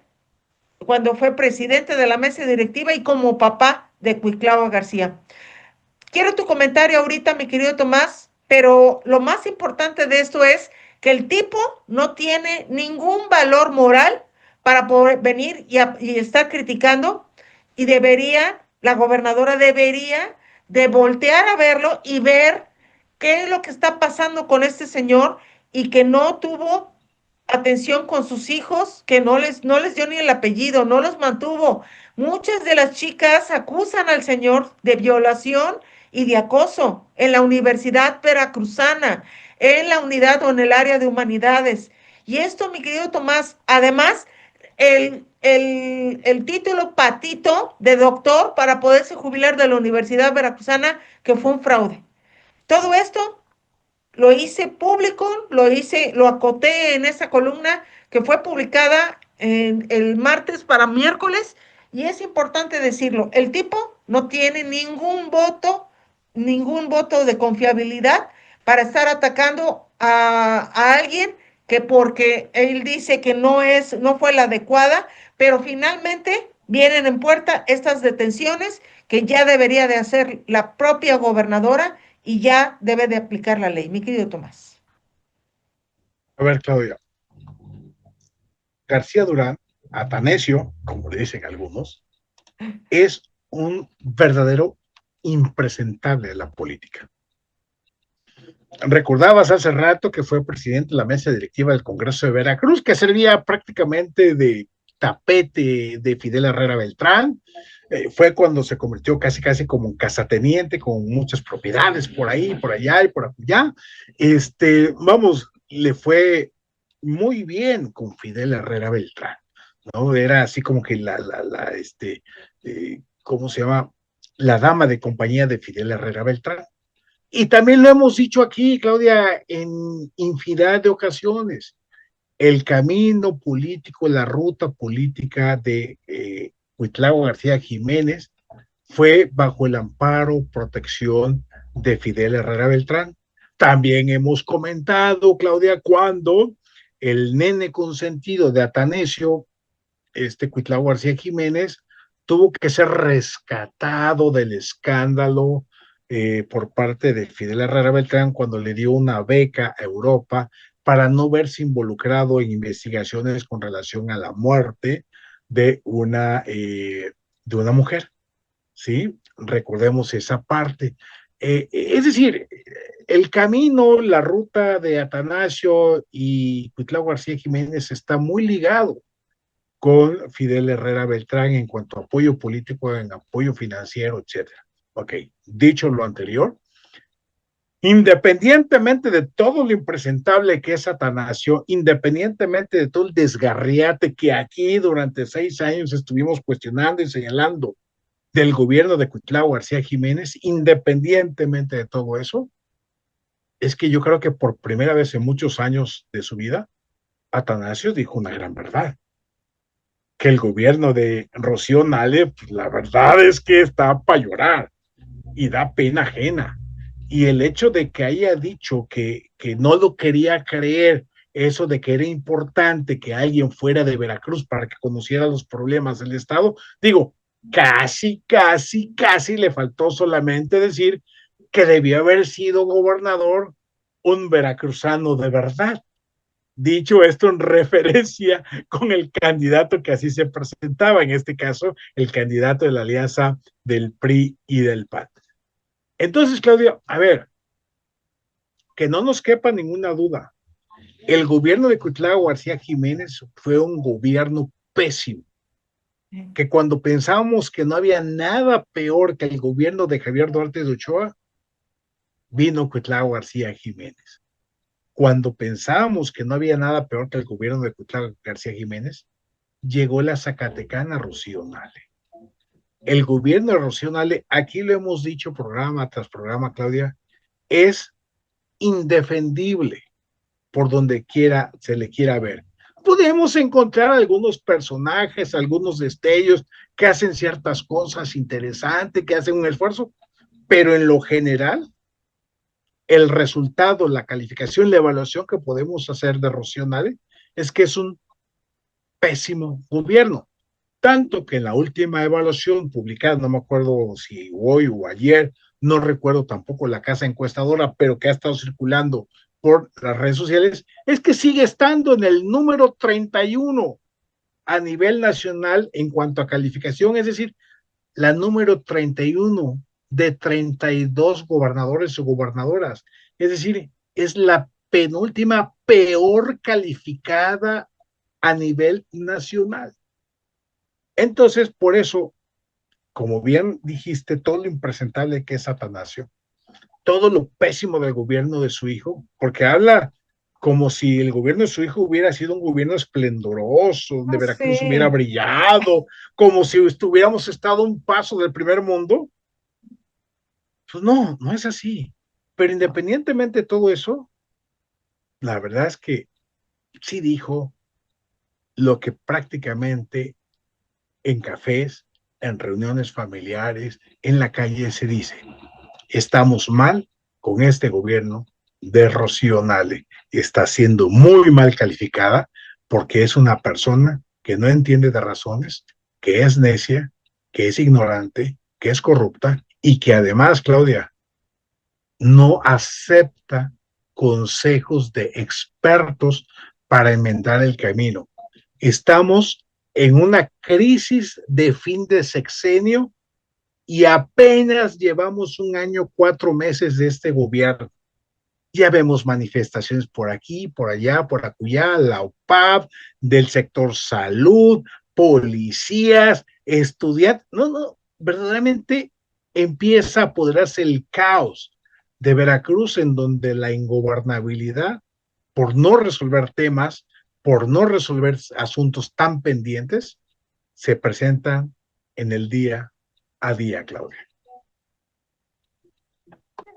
cuando fue presidente de la mesa directiva y como papá de Cuitlahua García. Quiero tu comentario ahorita, mi querido Tomás, pero lo más importante de esto es que el tipo no tiene ningún valor moral para poder venir y estar criticando y debería, la gobernadora debería de voltear a verlo y ver qué es lo que está pasando con este señor y que no tuvo atención con sus hijos, que no les dio ni el apellido, no los mantuvo. Muchas de las chicas acusan al señor de violación y de acoso en la Universidad Veracruzana, en la unidad o en el área de humanidades. Y esto, mi querido Tomás, además, el título patito de doctor para poderse jubilar de la Universidad Veracruzana, que fue un fraude. Todo esto lo hice público, lo acoté en esa columna que fue publicada el martes para miércoles, y es importante decirlo, el tipo no tiene ningún voto de confiabilidad para estar atacando a alguien que porque él dice que no fue la adecuada, pero finalmente vienen en puerta estas detenciones que ya debería de hacer la propia gobernadora y ya debe de aplicar la ley, mi querido Tomás. A ver, Claudia, García Durán, Atanasio, como le dicen algunos, es un verdadero impresentable de la política. Recordabas hace rato que fue presidente de la mesa directiva del Congreso de Veracruz, que servía prácticamente de tapete de Fidel Herrera Beltrán. Fue cuando se convirtió casi como un casateniente con muchas propiedades por ahí, por allá y por allá. Vamos, le fue muy bien con Fidel Herrera Beltrán, ¿no? Era así como que ¿cómo se llama? La dama de compañía de Fidel Herrera Beltrán. Y también lo hemos dicho aquí, Claudia, en infinidad de ocasiones. El camino político, la ruta política de Cuitlavo García Jiménez fue bajo el amparo, protección de Fidel Herrera Beltrán. También hemos comentado, Claudia, cuando el nene consentido de Atanasio, Cuitlavo García Jiménez, tuvo que ser rescatado del escándalo por parte de Fidel Herrera Beltrán cuando le dio una beca a Europa para no verse involucrado en investigaciones con relación a la muerte de una mujer, ¿sí? Recordemos esa parte. Es decir, el camino, la ruta de Atanasio y Cuitlavo García Jiménez está muy ligado con Fidel Herrera Beltrán en cuanto a apoyo político, en apoyo financiero, etcétera. Ok, dicho lo anterior, independientemente de todo lo impresentable que es Atanasio, independientemente de todo el desgarriate que aquí durante 6 años estuvimos cuestionando y señalando del gobierno de Cuitlavo García Jiménez, independientemente de todo eso, es que yo creo que por primera vez en muchos años de su vida, Atanasio dijo una gran verdad, que el gobierno de Rocío Nale, pues, la verdad es que está para llorar y da pena ajena. Y el hecho de que haya dicho que no lo quería creer, eso de que era importante que alguien fuera de Veracruz para que conociera los problemas del Estado, digo, casi le faltó solamente decir que debió haber sido gobernador un veracruzano de verdad. Dicho esto en referencia con el candidato que así se presentaba, en este caso, el candidato de la alianza del PRI y del PAN. Entonces, Claudia, a ver, que no nos quepa ninguna duda, el gobierno de Cuitlavo García Jiménez fue un gobierno pésimo, que cuando pensábamos que no había nada peor que el gobierno de Javier Duarte de Ochoa, vino Cuitlavo García Jiménez. Cuando pensábamos que no había nada peor que el gobierno de Cuitlavo García Jiménez, llegó la zacatecana Rocío Nale. El gobierno de Rocío Nale, aquí lo hemos dicho programa tras programa, Claudia, es indefendible por donde quiera se le quiera ver. Podemos encontrar algunos personajes, algunos destellos que hacen ciertas cosas interesantes, que hacen un esfuerzo, pero en lo general, el resultado, la calificación, la evaluación que podemos hacer de Rocío Nale es que es un pésimo gobierno. Tanto que en la última evaluación publicada, no me acuerdo si hoy o ayer, no recuerdo tampoco la casa encuestadora, pero que ha estado circulando por las redes sociales, es que sigue estando en el número 31 a nivel nacional en cuanto a calificación, es decir, la número 31 de 32 gobernadores o gobernadoras, es decir, es la penúltima peor calificada a nivel nacional. Entonces, por eso como bien dijiste, todo lo impresentable que es Atanasio, todo lo pésimo del gobierno de su hijo, porque habla como si el gobierno de su hijo hubiera sido un gobierno esplendoroso, donde No Veracruz hubiera sé. brillado, como si estuviéramos estado a un paso del primer mundo. Pues no, no es así. Pero independientemente de todo eso, la verdad es que sí dijo lo que prácticamente en cafés, en reuniones familiares, en la calle se dice. Estamos mal con este gobierno de Rocío Nale. Está siendo muy mal calificada porque es una persona que no entiende de razones, que es necia, que es ignorante, que es corrupta y que además, Claudia, no acepta consejos de expertos para enmendar el camino. Estamos en una crisis de fin de sexenio y apenas llevamos un año, 4 meses de este gobierno. Ya vemos manifestaciones por aquí, por allá, por acullá, la UPAP, del sector salud, policías, estudiantes. No, no, verdaderamente empieza a apoderarse el caos de Veracruz, en donde la ingobernabilidad, por no resolver temas, por no resolver asuntos tan pendientes, se presentan en el día a día, Claudia.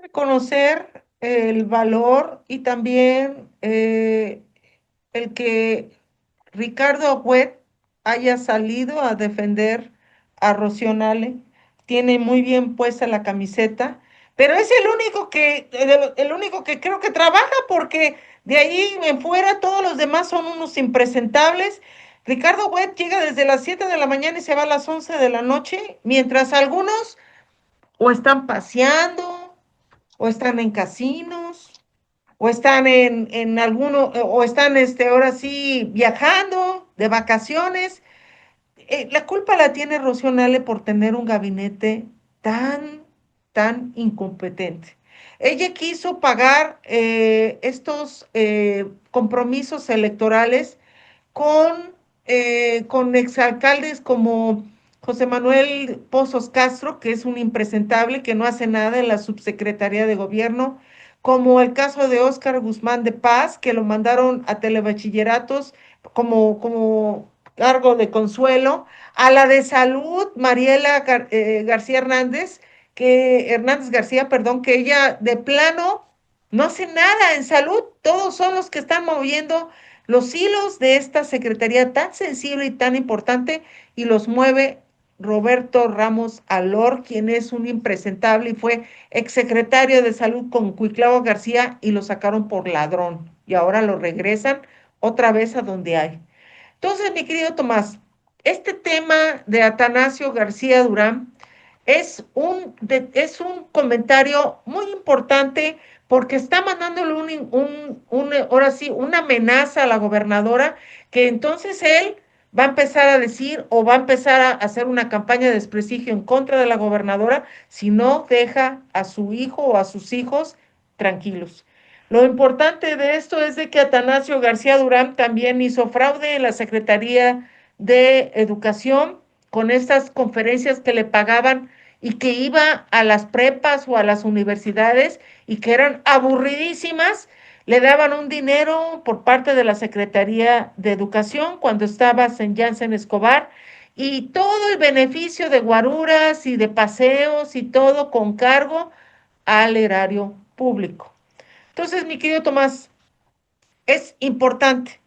Reconocer el valor y también el que Ricardo Agüed haya salido a defender a Rocío Nale, tiene muy bien puesta la camiseta, pero es el único que creo que trabaja porque de ahí en fuera todos los demás son unos impresentables. Ricardo Agüed llega desde las 7 de la mañana y se va a las 11 de la noche, mientras algunos o están paseando, o están en casinos, o están en alguno, o están ahora sí viajando de vacaciones. La culpa la tiene Rocío Nale por tener un gabinete tan, tan incompetente. Ella quiso pagar estos compromisos electorales con exalcaldes como José Manuel Pozos Castro, que es un impresentable que no hace nada en la subsecretaría de gobierno, como el caso de Óscar Guzmán de Paz, que lo mandaron a telebachilleratos como cargo de consuelo, a la de salud, Mariela García Hernández García, perdón, que ella de plano no hace nada en salud, todos son los que están moviendo los hilos de esta secretaría tan sensible y tan importante y los mueve Roberto Ramos Alor, quien es un impresentable y fue exsecretario de salud con Cuitlavo García y lo sacaron por ladrón y ahora lo regresan otra vez a donde hay. Entonces, mi querido Tomás, este tema de Atanasio García Durán es un comentario muy importante porque está mandándole ahora sí, una amenaza a la gobernadora que entonces él va a empezar a decir o va a empezar a hacer una campaña de desprestigio en contra de la gobernadora si no deja a su hijo o a sus hijos tranquilos. Lo importante de esto es de que Atanasio García Durán también hizo fraude en la Secretaría de Educación con estas conferencias que le pagaban y que iba a las prepas o a las universidades y que eran aburridísimas, le daban un dinero por parte de la Secretaría de Educación cuando estabas en Janssen Escobar y todo el beneficio de guaruras y de paseos y todo con cargo al erario público. Entonces, mi querido Tomás, es importante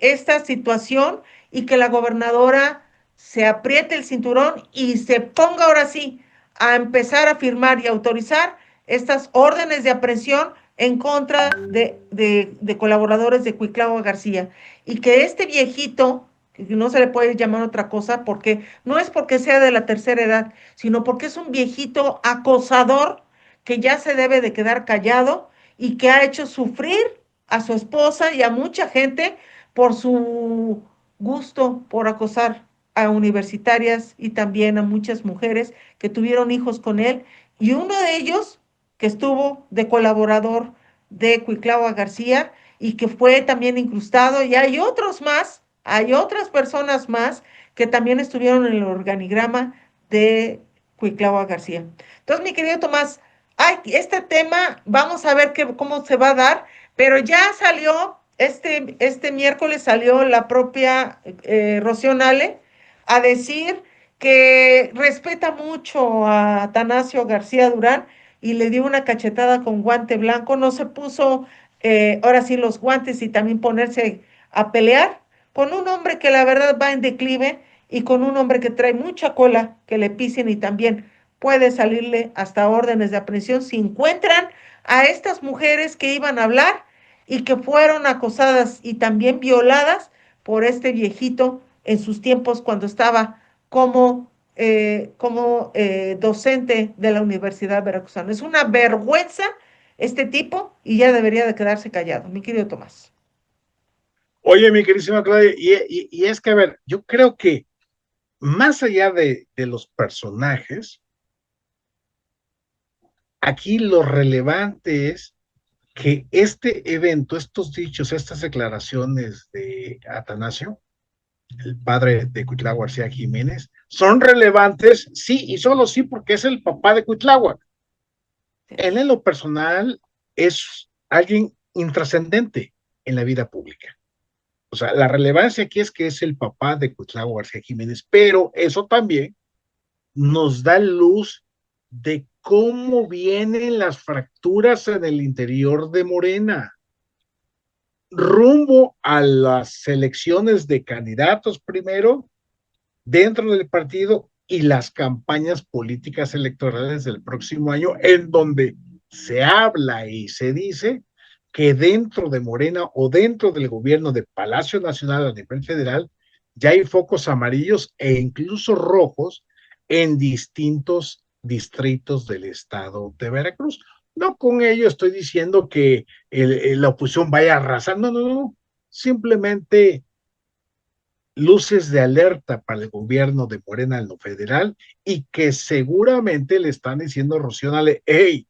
esta situación y que la gobernadora se apriete el cinturón y se ponga ahora sí a empezar a firmar y autorizar estas órdenes de aprehensión en contra de colaboradores de Cuitlavo García. Y que este viejito, que no se le puede llamar otra cosa, porque no es porque sea de la tercera edad, sino porque es un viejito acosador que ya se debe de quedar callado y que ha hecho sufrir a su esposa y a mucha gente por su gusto por acosar a universitarias y también a muchas mujeres que tuvieron hijos con él. Y uno de ellos que estuvo de colaborador de Cuitlava García y que fue también incrustado. Y hay otros más, hay otras personas más que también estuvieron en el organigrama de Cuitlahua García. Entonces, mi querido Tomás, ay, este tema, vamos a ver cómo se va a dar, pero ya salió, este miércoles salió la propia Rocío Nale a decir que respeta mucho a Atanasio García Durán y le dio una cachetada con guante blanco, no se puso ahora sí los guantes y también ponerse a pelear con un hombre que la verdad va en declive y con un hombre que trae mucha cola que le pisen y también puede salirle hasta órdenes de aprehensión si encuentran a estas mujeres que iban a hablar y que fueron acosadas y también violadas por este viejito en sus tiempos cuando estaba docente de la Universidad Veracruzana. Es una vergüenza este tipo y ya debería de quedarse callado, mi querido Tomás. Oye, mi querísima Claudia, y es que, a ver, yo creo que más allá de los personajes, aquí lo relevante es que este evento, estos dichos, estas declaraciones de Atanasio, el padre de Cuitlahua García Jiménez, son relevantes, sí, y solo sí, porque es el papá de Cuitlahua. Él en lo personal es alguien intrascendente en la vida pública. O sea, la relevancia aquí es que es el papá de Cuitlahua García Jiménez, pero eso también nos da luz de cómo vienen las fracturas en el interior de Morena, rumbo a las elecciones de candidatos primero dentro del partido y las campañas políticas electorales del próximo año, en donde se habla y se dice que dentro de Morena o dentro del gobierno de Palacio Nacional a nivel federal ya hay focos amarillos e incluso rojos en distintos distritos del estado de Veracruz. No con ello estoy diciendo que la oposición vaya arrasando, no, no, no. Simplemente luces de alerta para el gobierno de Morena en lo federal y que seguramente le están diciendo a Rocío Nale, hey,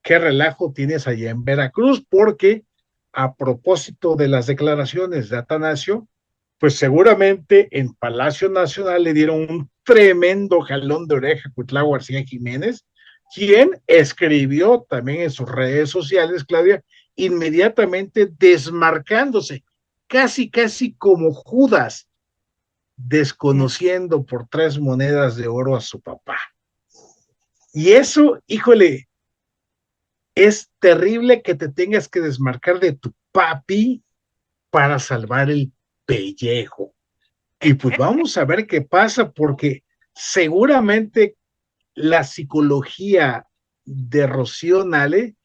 qué relajo tienes allá en Veracruz, porque a propósito de las declaraciones de Atanasio, pues seguramente en Palacio Nacional le dieron un tremendo jalón de oreja a Cuitlahua García Jiménez, quien escribió también en sus redes sociales, Claudia, inmediatamente desmarcándose, casi, casi como Judas, Yes. desconociendo por 3 monedas de oro a su papá. Y eso, híjole, es terrible que te tengas que desmarcar de tu papi para salvar el pellejo. Y pues vamos a ver qué pasa, porque seguramente la psicología de Rocío Nale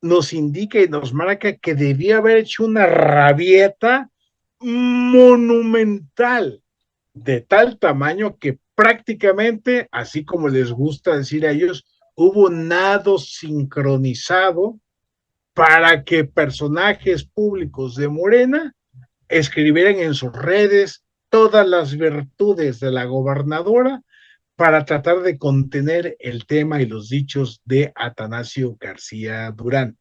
nos indica y nos marca que debía haber hecho una rabieta monumental, de tal tamaño que prácticamente, así como les gusta decir a ellos, hubo nado sincronizado para que personajes públicos de Morena escribieran en sus redes todas las virtudes de la gobernadora para tratar de contener el tema y los dichos de Atanasio García Durán.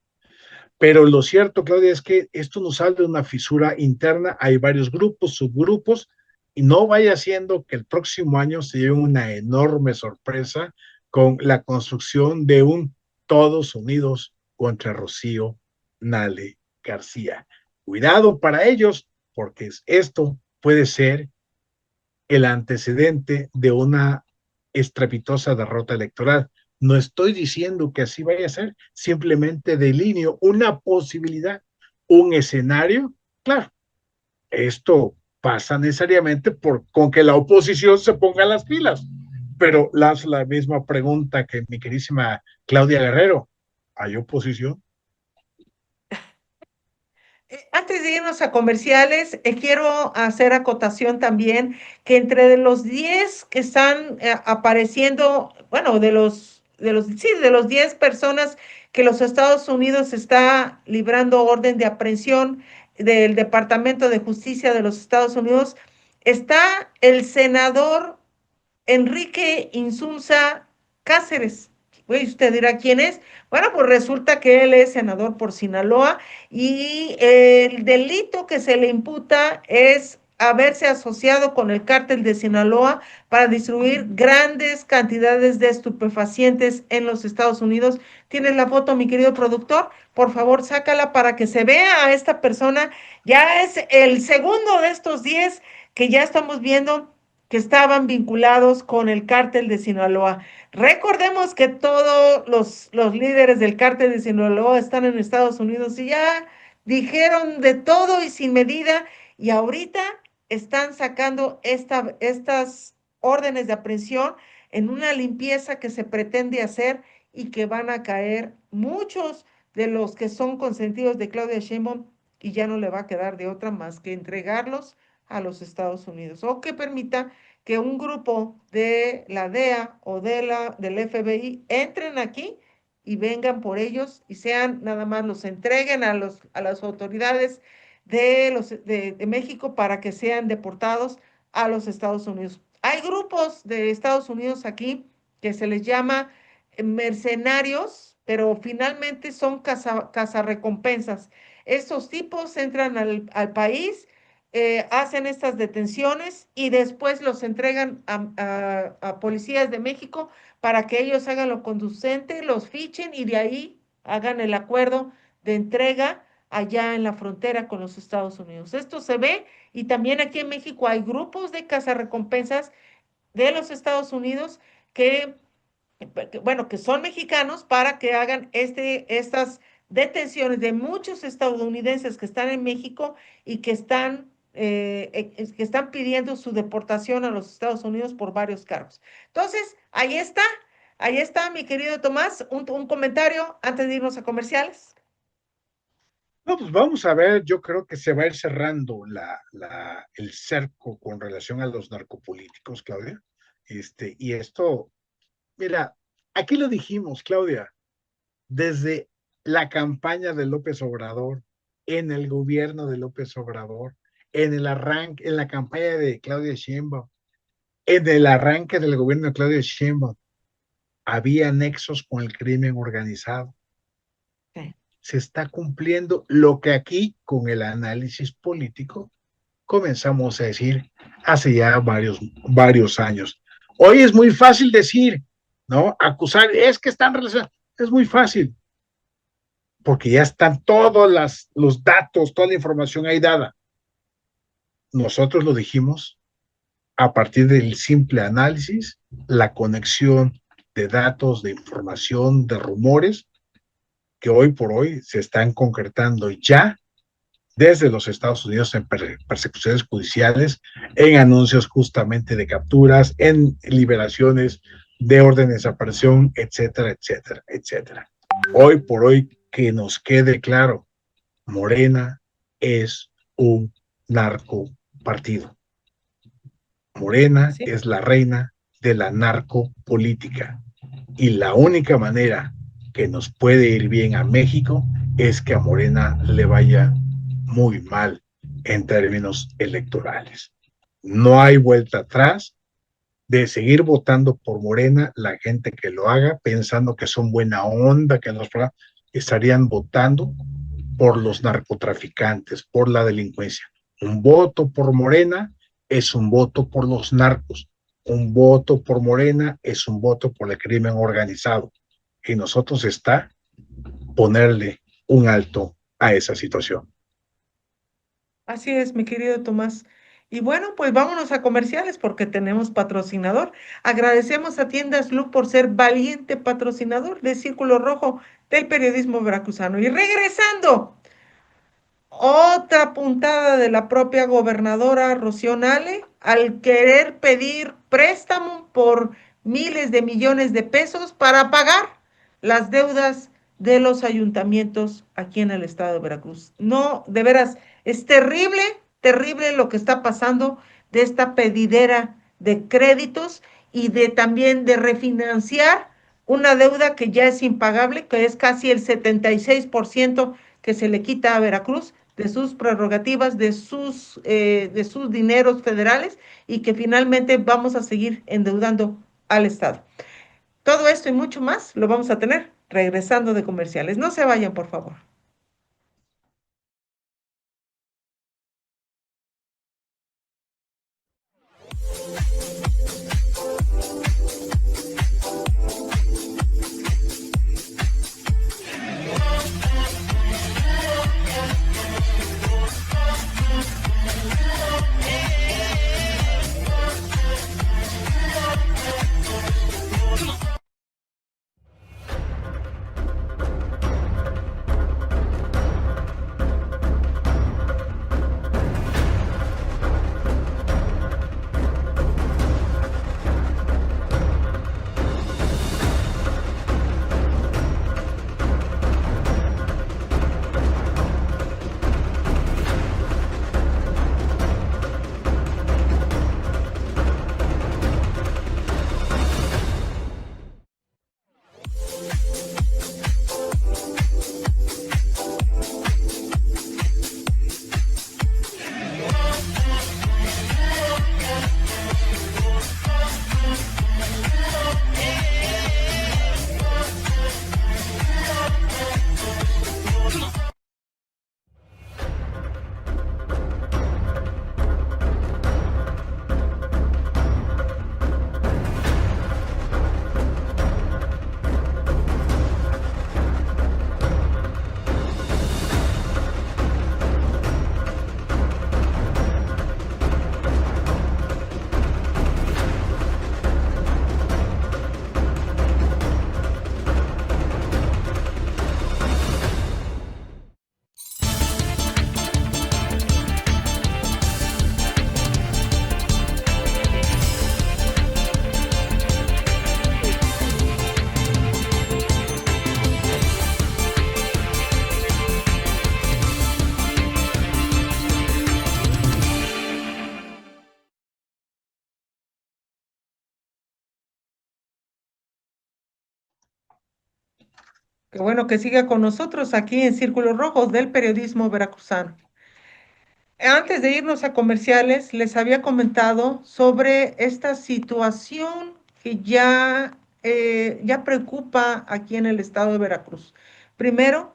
Pero lo cierto, Claudia, es que esto nos sale de una fisura interna, hay varios grupos, subgrupos, y no vaya siendo que el próximo año se lleve una enorme sorpresa con la construcción de un Todos Unidos contra Rocío Nale García. Cuidado para ellos, porque esto puede ser el antecedente de una estrepitosa derrota electoral. No estoy diciendo que así vaya a ser, simplemente delineo una posibilidad, un escenario. Claro, esto pasa necesariamente con que la oposición se ponga las pilas, pero lanzo la misma pregunta que mi querísima Claudia Guerrero. ¿Hay oposición? Antes de irnos a comerciales, quiero hacer acotación también que entre los 10 que están apareciendo, bueno, de los 10 personas que los Estados Unidos está librando orden de aprehensión del Departamento de Justicia de los Estados Unidos, está el senador Enrique Insulza Cáceres. Uy, usted dirá quién es. Bueno, pues resulta que él es senador por Sinaloa y el delito que se le imputa es haberse asociado con el cártel de Sinaloa para distribuir grandes cantidades de estupefacientes en los Estados Unidos. ¿Tienes la foto, mi querido productor? Por favor, sácala para que se vea a esta persona. Ya es el segundo de estos 10 que ya estamos viendo que estaban vinculados con el cártel de Sinaloa. Recordemos que todos los líderes del cártel de Sinaloa están en Estados Unidos y ya dijeron de todo y sin medida, y ahorita están sacando estas órdenes de aprehensión en una limpieza que se pretende hacer y que van a caer muchos de los que son consentidos de Claudia Sheinbaum y ya no le va a quedar de otra más que entregarlos a los Estados Unidos o que permita que un grupo de la DEA o del FBI entren aquí y vengan por ellos y sean nada más los entreguen a las autoridades de México para que sean deportados a los Estados Unidos. Hay grupos de Estados Unidos aquí que se les llama mercenarios, pero finalmente son cazarrecompensas. Estos tipos entran al país, hacen estas detenciones y después los entregan a policías de México para que ellos hagan lo conducente, los fichen y de ahí hagan el acuerdo de entrega allá en la frontera con los Estados Unidos. Esto se ve y también aquí en México hay grupos de cazarrecompensas de los Estados Unidos que, bueno, que son mexicanos para que hagan estas detenciones de muchos estadounidenses que están en México y que están pidiendo su deportación a los Estados Unidos por varios cargos. Entonces, ahí está, mi querido Tomás, un comentario antes de irnos a comerciales. No, pues vamos a ver, yo creo que se va a ir cerrando el cerco con relación a los narcopolíticos, Claudia. Y esto, mira, aquí lo dijimos, Claudia, desde la campaña de López Obrador, en el gobierno de López Obrador, en el arranque, en la campaña de Claudia Sheinbaum, en el arranque del gobierno de Claudia Sheinbaum, había nexos con el crimen organizado. Sí. Se está cumpliendo lo que aquí, con el análisis político, comenzamos a decir hace ya varios años. Hoy es muy fácil decir, ¿no? Acusar, es que están relacionados. Es muy fácil, porque ya están todos los datos, toda la información ahí dada. Nosotros lo dijimos a partir del simple análisis, la conexión de datos, de información, de rumores, que hoy por hoy se están concretando ya desde los Estados Unidos en persecuciones judiciales, en anuncios justamente de capturas, en liberaciones de órdenes de desaparición, etcétera, etcétera, etcétera. Hoy por hoy, que nos quede claro, Morena es un narcopartido. Morena Sí. es la reina de la narcopolítica y la única manera que nos puede ir bien a México es que a Morena le vaya muy mal en términos electorales. No hay vuelta atrás de seguir votando por Morena, la gente que lo haga pensando que son buena onda, que nos estarían votando por los narcotraficantes, por la delincuencia. Un voto por Morena es un voto por los narcos. Un voto por Morena es un voto por el crimen organizado. Y nosotros está ponerle un alto a esa situación. Así es, mi querido Tomás. Y bueno, pues vámonos a comerciales porque tenemos patrocinador. Agradecemos a Tiendas Lu por ser valiente patrocinador de Círculo Rojo del periodismo veracruzano. Y regresando, otra puntada de la propia gobernadora Rocío Nale al querer pedir préstamo por miles de millones de pesos para pagar las deudas de los ayuntamientos aquí en el estado de Veracruz. No, de veras, es terrible, terrible lo que está pasando de esta pedidera de créditos y de también de refinanciar una deuda que ya es impagable, que es casi el 76% que se le quita a Veracruz de sus prerrogativas, de sus dineros federales y que finalmente vamos a seguir endeudando al Estado. Todo esto y mucho más lo vamos a tener regresando de comerciales. No se vayan, por favor. Qué bueno que siga con nosotros aquí en Círculos Rojos del periodismo veracruzano. Antes de irnos a comerciales, les había comentado sobre esta situación que ya preocupa aquí en el estado de Veracruz. Primero,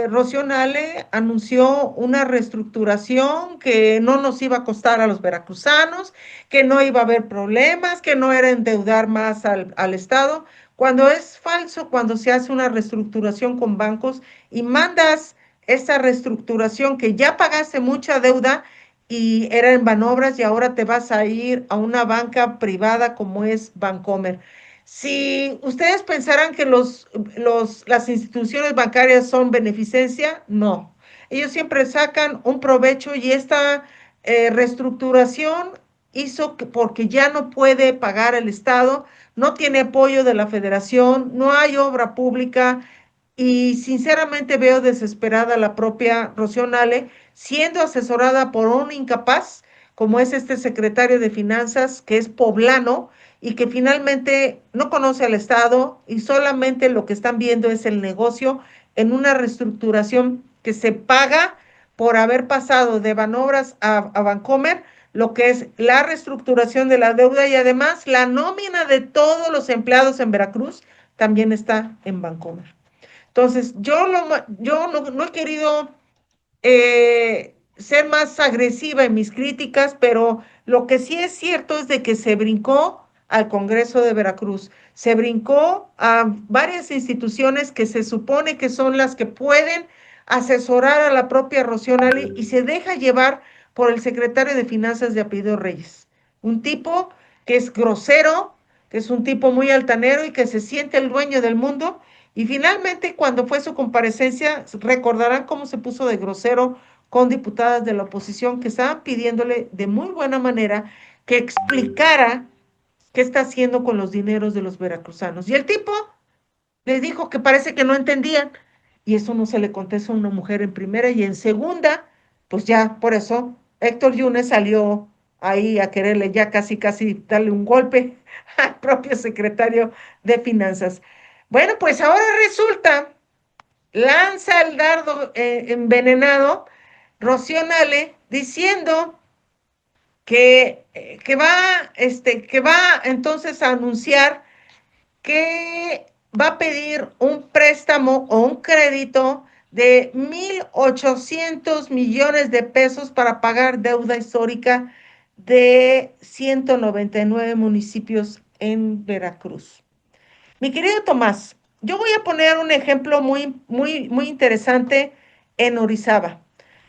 Rocío Nale anunció una reestructuración que no nos iba a costar a los veracruzanos, que no iba a haber problemas, que no era endeudar más al estado, cuando es falso, cuando se hace una reestructuración con bancos y mandas esa reestructuración que ya pagaste mucha deuda y era en Banobras y ahora te vas a ir a una banca privada como es Bancomer. Si ustedes pensarán que las instituciones bancarias son beneficencia, no. Ellos siempre sacan un provecho y esta reestructuración hizo que porque ya no puede pagar el Estado, no tiene apoyo de la Federación, no hay obra pública, y sinceramente veo desesperada a la propia Rocío Nale, siendo asesorada por un incapaz, como es este secretario de Finanzas, que es poblano y que finalmente no conoce al Estado y solamente lo que están viendo es el negocio en una reestructuración que se paga por haber pasado de Banobras a Bancomer, lo que es la reestructuración de la deuda y además la nómina de todos los empleados en Veracruz también está en Bancomer. Entonces, yo no he querido ser más agresiva en mis críticas, pero lo que sí es cierto es de que se brincó al Congreso de Veracruz, se brincó a varias instituciones que se supone que son las que pueden asesorar a la propia Rocío Nale y se deja llevar por el secretario de Finanzas de apellido Reyes, un tipo que es grosero, que es un tipo muy altanero y que se siente el dueño del mundo. Y finalmente, cuando fue su comparecencia, recordarán cómo se puso de grosero con diputadas de la oposición que estaban pidiéndole de muy buena manera que explicara qué está haciendo con los dineros de los veracruzanos. Y el tipo les dijo que parece que no entendían. Y eso no se le contesta a una mujer en primera y en segunda, pues ya por eso Héctor Yunes salió ahí a quererle ya casi, casi darle un golpe al propio secretario de Finanzas. Bueno, pues ahora resulta, lanza el dardo envenenado Rocío Nale diciendo que va entonces a anunciar que va a pedir un préstamo o un crédito de 1,800 millones de pesos para pagar deuda histórica de 199 municipios en Veracruz. Mi querido Tomás, yo voy a poner un ejemplo muy, muy, muy interesante en Orizaba.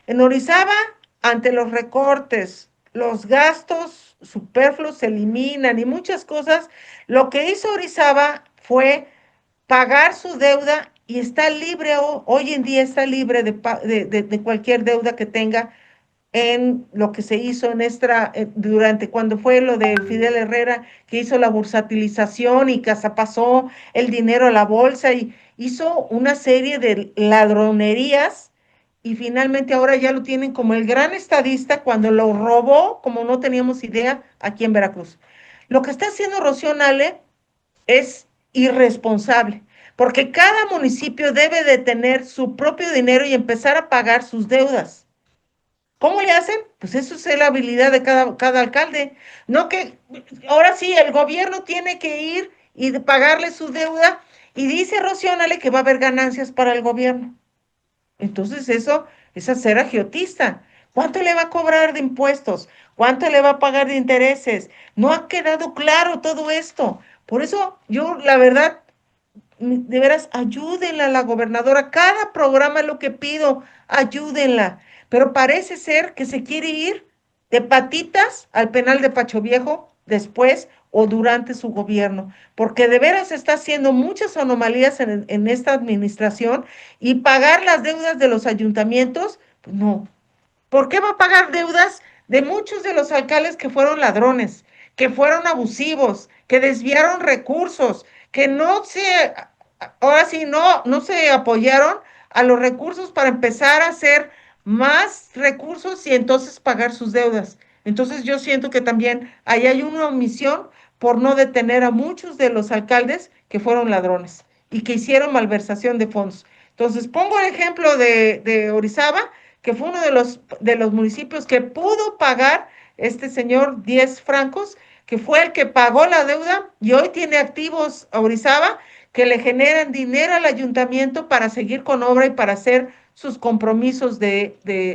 En Orizaba, ante los recortes, los gastos superfluos se eliminan y muchas cosas, lo que hizo Orizaba fue pagar su deuda y está libre, hoy en día está libre de cualquier deuda que tenga en lo que se hizo durante cuando fue lo de Fidel Herrera, que hizo la bursatilización y que se pasó el dinero a la bolsa y hizo una serie de ladronerías y finalmente ahora ya lo tienen como el gran estadista cuando lo robó, como no teníamos idea, aquí en Veracruz. Lo que está haciendo Rocío Nale es irresponsable, porque cada municipio debe de tener su propio dinero y empezar a pagar sus deudas. ¿Cómo le hacen? Pues eso es la habilidad de cada alcalde. No que ahora sí el gobierno tiene que ir y pagarle su deuda y dice Rocío Nale que va a haber ganancias para el gobierno. Entonces eso es hacer agiotista. ¿Cuánto le va a cobrar de impuestos? ¿Cuánto le va a pagar de intereses? No ha quedado claro todo esto. Por eso yo, la verdad, de veras, ayúdenla a la gobernadora. Cada programa es lo que pido, ayúdenla. Pero parece ser que se quiere ir de patitas al penal de Pacho Viejo después o durante su gobierno, porque de veras está haciendo muchas anomalías en esta administración y pagar las deudas de los ayuntamientos, pues no. ¿Por qué va a pagar deudas de muchos de los alcaldes que fueron ladrones, que fueron abusivos, que desviaron recursos, que ahora sí, no se apoyaron a los recursos para empezar a hacer más recursos y entonces pagar sus deudas? Entonces yo siento que también ahí hay una omisión por no detener a muchos de los alcaldes que fueron ladrones. y que hicieron malversación de fondos. Entonces, pongo el ejemplo de Orizaba, que fue uno de los municipios que pudo pagar este señor 10 francos, que fue el que pagó la deuda y hoy tiene activos a Orizaba que le generan dinero al ayuntamiento para seguir con obra y para hacer sus compromisos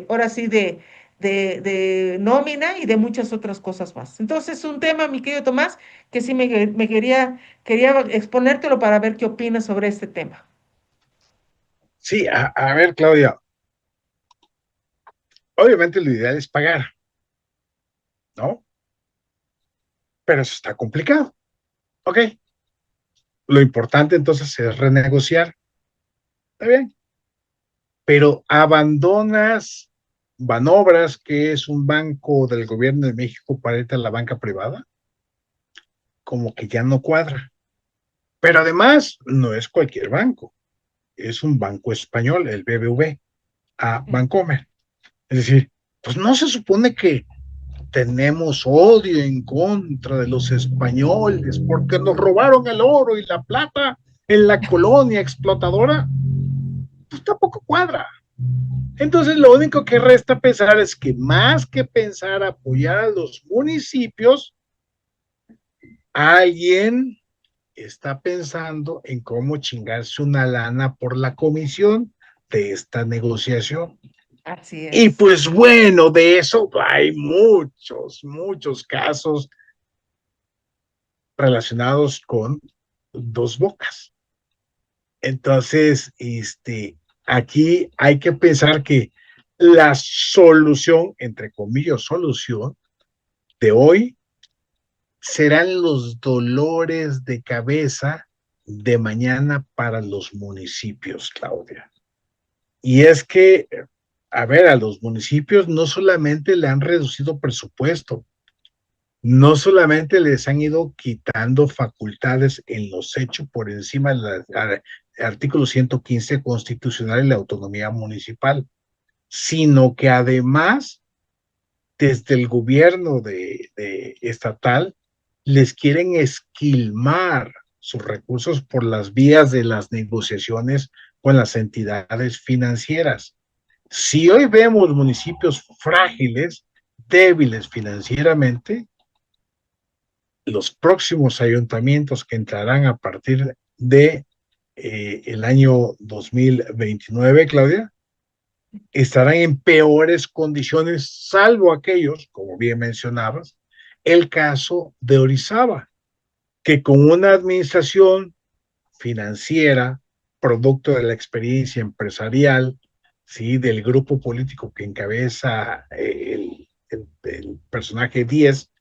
ahora sí, de nómina y de muchas otras cosas más. Entonces, un tema, mi querido Tomás, que sí quería exponértelo para ver qué opinas sobre este tema. Sí, a ver, Claudia, obviamente lo ideal es pagar, ¿no? Pero eso está complicado. Ok, lo importante entonces es renegociar, está bien, pero abandonas Banobras, que es un banco del gobierno de México, para irte a la banca privada, como que ya no cuadra. Pero además, no es cualquier banco, es un banco español, el BBV, a Bancomer. Es decir, pues no se supone que tenemos odio en contra de los españoles porque nos robaron el oro y la plata en la colonia explotadora, pues tampoco cuadra. Entonces, lo único que resta pensar es que más que pensar apoyar a los municipios, alguien está pensando en cómo chingarse una lana por la comisión de esta negociación. Así Y es. pues bueno, de eso hay muchos casos relacionados con Dos Bocas. Entonces, aquí hay que pensar que la solución, entre comillas, solución de hoy serán los dolores de cabeza de mañana para los municipios, Claudia. Y es que, a ver, a los municipios no solamente le han reducido presupuesto, no solamente les han ido quitando facultades en los hechos por encima del artículo 115 constitucional y la autonomía municipal, sino que además desde el gobierno de estatal les quieren esquilmar sus recursos por las vías de las negociaciones con las entidades financieras. Si hoy vemos municipios frágiles, débiles financieramente, los próximos ayuntamientos que entrarán a partir de el año 2029, Claudia, estarán en peores condiciones, salvo aquellos, como bien mencionabas, el caso de Orizaba, que con una administración financiera, producto de la experiencia empresarial, ¿sí? Del grupo político que encabeza el personaje 10,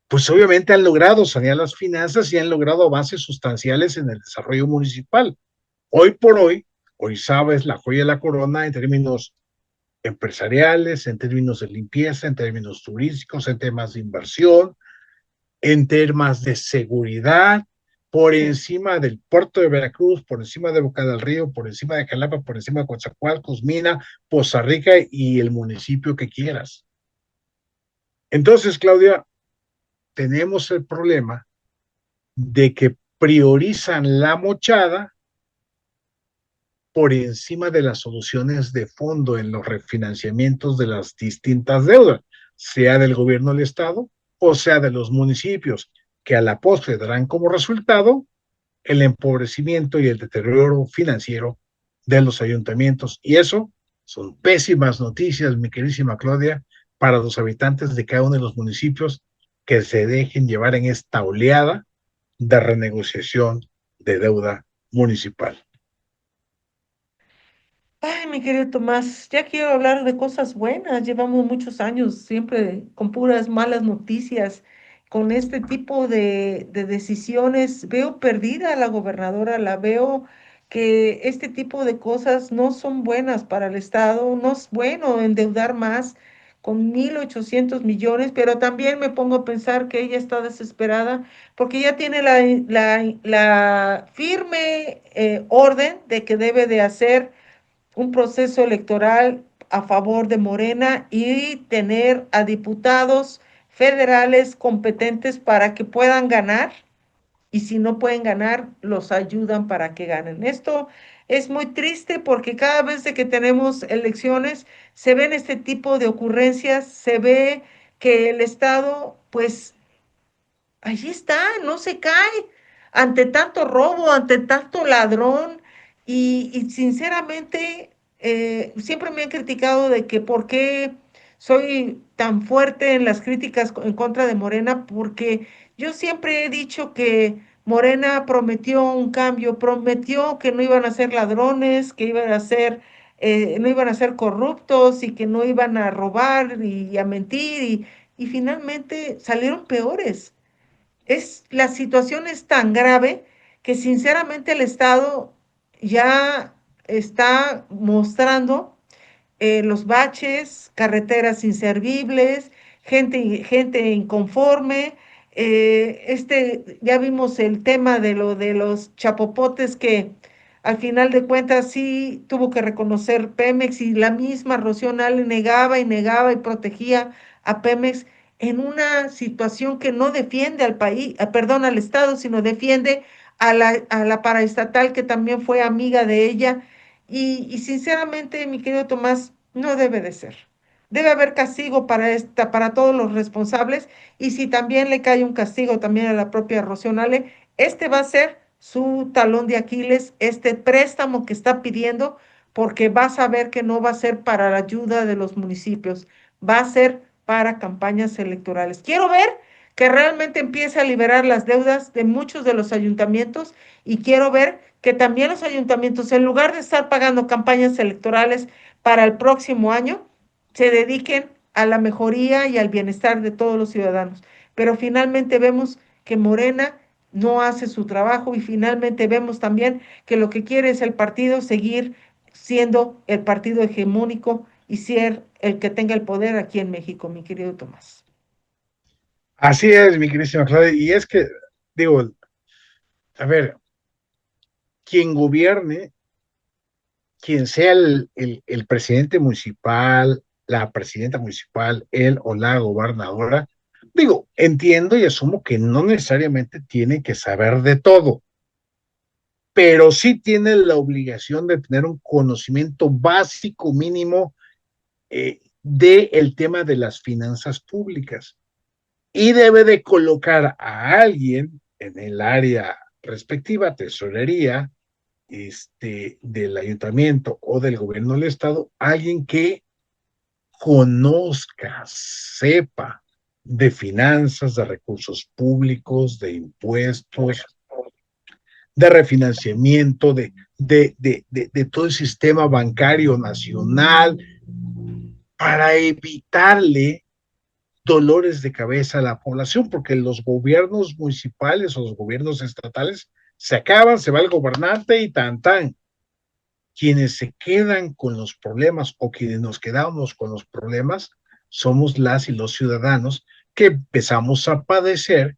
pues obviamente han logrado sanear las finanzas y han logrado avances sustanciales en el desarrollo municipal. Hoy por hoy, Orizaba es la joya de la corona en términos empresariales, en términos de limpieza, en términos turísticos, en temas de inversión, en temas de seguridad, por Sí. encima del puerto de Veracruz, por encima de Boca del Río, por encima de Jalapa, por encima de Coatzacoalcos, Mina, Poza Rica y el municipio que quieras. Entonces, Claudia, tenemos el problema de que priorizan la mochada por encima de las soluciones de fondo en los refinanciamientos de las distintas deudas, sea del gobierno del Estado o sea de los municipios, que a la postre darán como resultado el empobrecimiento y el deterioro financiero de los ayuntamientos. Y eso son pésimas noticias, mi queridísima Claudia, para los habitantes de cada uno de los municipios que se dejen llevar en esta oleada de renegociación de deuda municipal. Ay, mi querido Tomás, ya quiero hablar de cosas buenas. Llevamos muchos años siempre con puras malas noticias. Con este tipo de decisiones, veo perdida a la gobernadora, la veo que este tipo de cosas no son buenas para el Estado, no es bueno endeudar más con 1.800 millones, pero también me pongo a pensar que ella está desesperada porque ya tiene la firme orden de que debe de hacer un proceso electoral a favor de Morena y tener a diputados federales competentes para que puedan ganar y si no pueden ganar, los ayudan para que ganen. Esto es muy triste porque cada vez que tenemos elecciones se ven este tipo de ocurrencias, se ve que el Estado pues allí está, no se cae ante tanto robo, ante tanto ladrón y sinceramente siempre me han criticado de que por qué soy tan fuerte en las críticas en contra de Morena, porque yo siempre he dicho que Morena prometió un cambio, prometió que no iban a ser ladrones, que iban a ser, no iban a ser corruptos y que no iban a robar y a mentir y finalmente salieron peores. La situación es tan grave que sinceramente el Estado ya está mostrando los baches, carreteras inservibles, gente inconforme. Ya vimos el tema de lo de los chapopotes que al final de cuentas sí tuvo que reconocer Pemex y la misma Rocío Nale negaba y negaba y protegía a Pemex en una situación que no defiende al país, perdón, al Estado, sino defiende a la paraestatal que también fue amiga de ella y sinceramente, mi querido Tomás, no debe de ser. Debe haber castigo para todos los responsables y si también le cae un castigo también a la propia Rocío Nale, este va a ser su talón de Aquiles, este préstamo que está pidiendo, porque vas a ver que no va a ser para la ayuda de los municipios, va a ser para campañas electorales. Quiero ver que realmente empiece a liberar las deudas de muchos de los ayuntamientos y quiero ver que también los ayuntamientos, en lugar de estar pagando campañas electorales para el próximo año, se dediquen a la mejoría y al bienestar de todos los ciudadanos. Pero finalmente vemos que Morena no hace su trabajo y finalmente vemos también que lo que quiere es el partido seguir siendo el partido hegemónico y ser el que tenga el poder aquí en México, mi querido Tomás. Así es, mi querísima Claudia, y es que, digo, a ver, quien gobierne, quien sea el presidente municipal, la presidenta municipal, él o la gobernadora, digo, entiendo y asumo que no necesariamente tiene que saber de todo, pero sí tiene la obligación de tener un conocimiento básico mínimo del tema de las finanzas públicas y debe de colocar a alguien en el área respectiva, tesorería, del ayuntamiento o del gobierno del estado, alguien que conozca, sepa de finanzas, de recursos públicos, de impuestos, de refinanciamiento, de todo el sistema bancario nacional, para evitarle dolores de cabeza a la población, porque los gobiernos municipales o los gobiernos estatales se acaban, se va el gobernante y tan tan. Quienes se quedan con los problemas o quienes nos quedamos con los problemas somos las y los ciudadanos que empezamos a padecer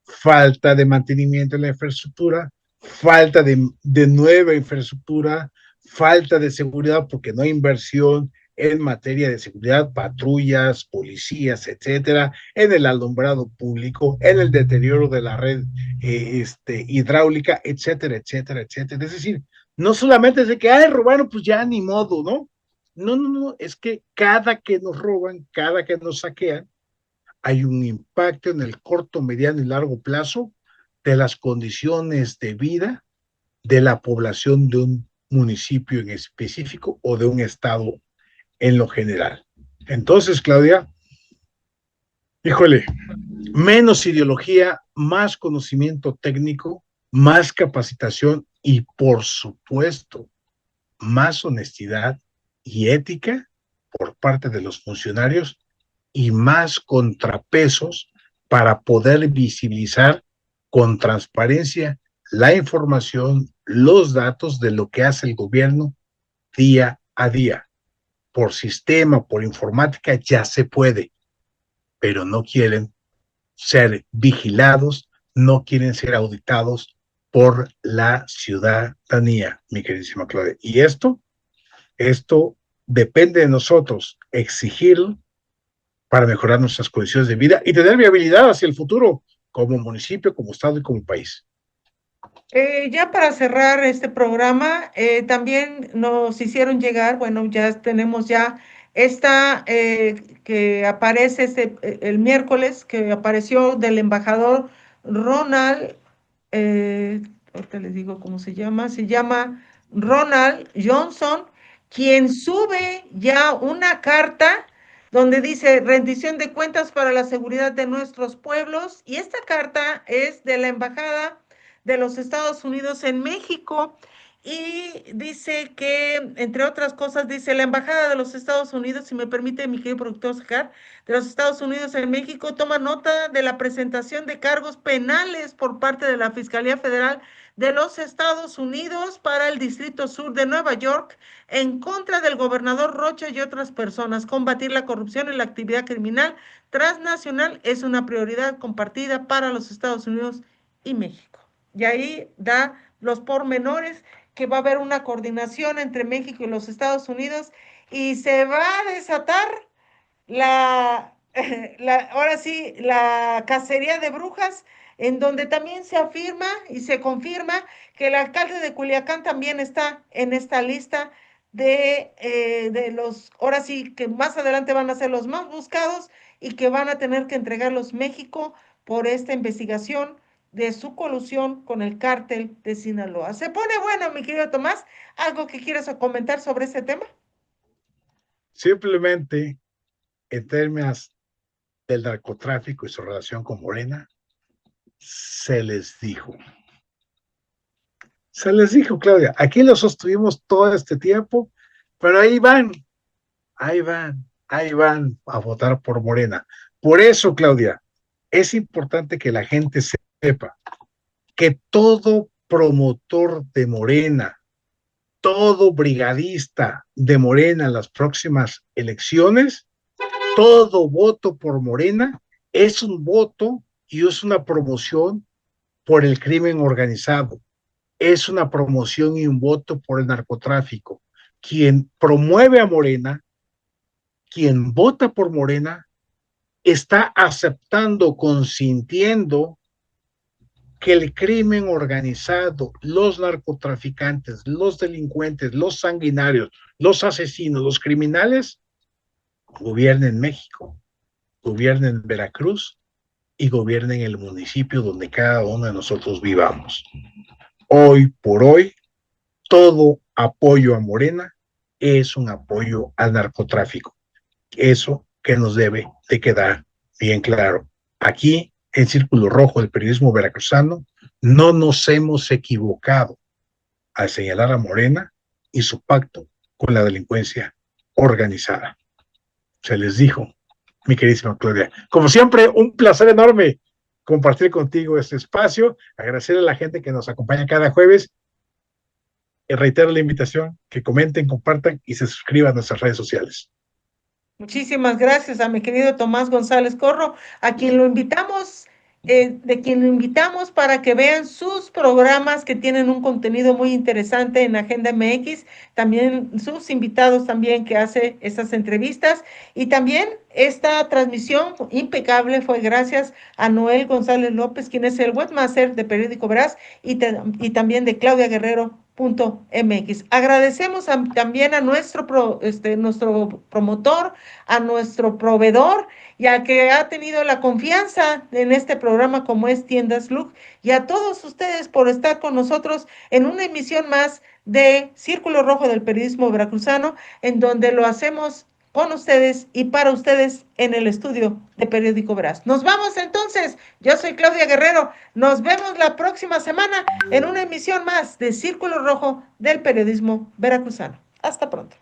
falta de mantenimiento en la infraestructura, falta de nueva infraestructura, falta de seguridad porque no hay inversión en materia de seguridad, patrullas, policías, etcétera, en el alumbrado público, en el deterioro de la red hidráulica, etcétera, etcétera, etcétera. Es decir, no solamente es de que, ay, robaron, pues ya ni modo, ¿no? No, no, no, es que cada que nos roban, cada que nos saquean, hay un impacto en el corto, mediano y largo plazo de las condiciones de vida de la población de un municipio en específico o de un estado en lo general. Entonces, Claudia, híjole, menos ideología, más conocimiento técnico, más capacitación y, por supuesto, más honestidad y ética por parte de los funcionarios y más contrapesos para poder visibilizar con transparencia la información, los datos de lo que hace el gobierno día a día. Por sistema, por informática, ya se puede, pero no quieren ser vigilados, no quieren ser auditados por la ciudadanía, mi queridísima Claudia. Y esto depende de nosotros, exigirlo para mejorar nuestras condiciones de vida y tener viabilidad hacia el futuro. como municipio, como estado y como país. Ya para cerrar este programa, también nos hicieron llegar, bueno, ya tenemos ya esta que aparece el miércoles, que apareció del embajador Ronald, ahorita les digo cómo se llama Ronald Johnson, quien sube ya una carta donde dice rendición de cuentas para la seguridad de nuestros pueblos, y esta carta es de la embajada de los Estados Unidos en México, y dice que, entre otras cosas, dice la Embajada de los Estados Unidos, si me permite mi querido productor Sacar, de los Estados Unidos en México, toma nota de la presentación de cargos penales por parte de la Fiscalía Federal de los Estados Unidos para el Distrito Sur de Nueva York en contra del gobernador Rocha y otras personas. Combatir la corrupción y la actividad criminal transnacional es una prioridad compartida para los Estados Unidos y México. Y ahí da los pormenores que va a haber una coordinación entre México y los Estados Unidos, y se va a desatar ahora sí, la cacería de brujas, en donde también se afirma y se confirma que el alcalde de Culiacán también está en esta lista de los, ahora sí, que más adelante van a ser los más buscados y que van a tener que entregarlos México por esta investigación de su colusión con el cártel de Sinaloa. Se pone bueno, mi querido Tomás. ¿Algo que quieras comentar sobre este tema? Simplemente, en términos del narcotráfico y su relación con Morena, se les dijo, Claudia, aquí lo sostuvimos todo este tiempo, pero ahí van a votar por Morena. Por eso, Claudia, es importante que la gente sepa que todo promotor de Morena, todo brigadista de Morena en las próximas elecciones, todo voto por Morena es un voto y es una promoción por el crimen organizado, es una promoción y un voto por el narcotráfico. Quien promueve a Morena, quien vota por Morena, está aceptando, consintiendo que el crimen organizado, los narcotraficantes, los delincuentes, los sanguinarios, los asesinos, los criminales, gobiernen México, gobiernen Veracruz y gobiernen el municipio donde cada uno de nosotros vivamos. Hoy por hoy, todo apoyo a Morena es un apoyo al narcotráfico. Eso que nos debe de quedar bien claro. Aquí, en Círculo Rojo del periodismo veracruzano, no nos hemos equivocado al señalar a Morena y su pacto con la delincuencia organizada. Se les dijo, mi queridísima Claudia. Como siempre, un placer enorme compartir contigo este espacio, agradecer a la gente que nos acompaña cada jueves. Y reitero la invitación, que comenten, compartan y se suscriban a nuestras redes sociales. Muchísimas gracias a mi querido Tomás González Corro, a quien lo invitamos, de quien lo invitamos para que vean sus programas que tienen un contenido muy interesante en Agenda MX, también sus invitados también que hace estas entrevistas, y también esta transmisión impecable fue gracias a Noel González López, quien es el webmaster de Periódico Veraz, y también de Claudia Guerrero .mx. Agradecemos también a nuestro promotor, a nuestro proveedor y a que ha tenido la confianza en este programa como es Tiendas Look, y a todos ustedes por estar con nosotros en una emisión más de Círculo Rojo del Periodismo Veracruzano, en donde lo hacemos con ustedes y para ustedes en el estudio de Periódico Veraz. Nos vamos entonces. Yo soy Claudia Guerrero. Nos vemos la próxima semana en una emisión más de Círculo Rojo del Periodismo Veracruzano. Hasta pronto.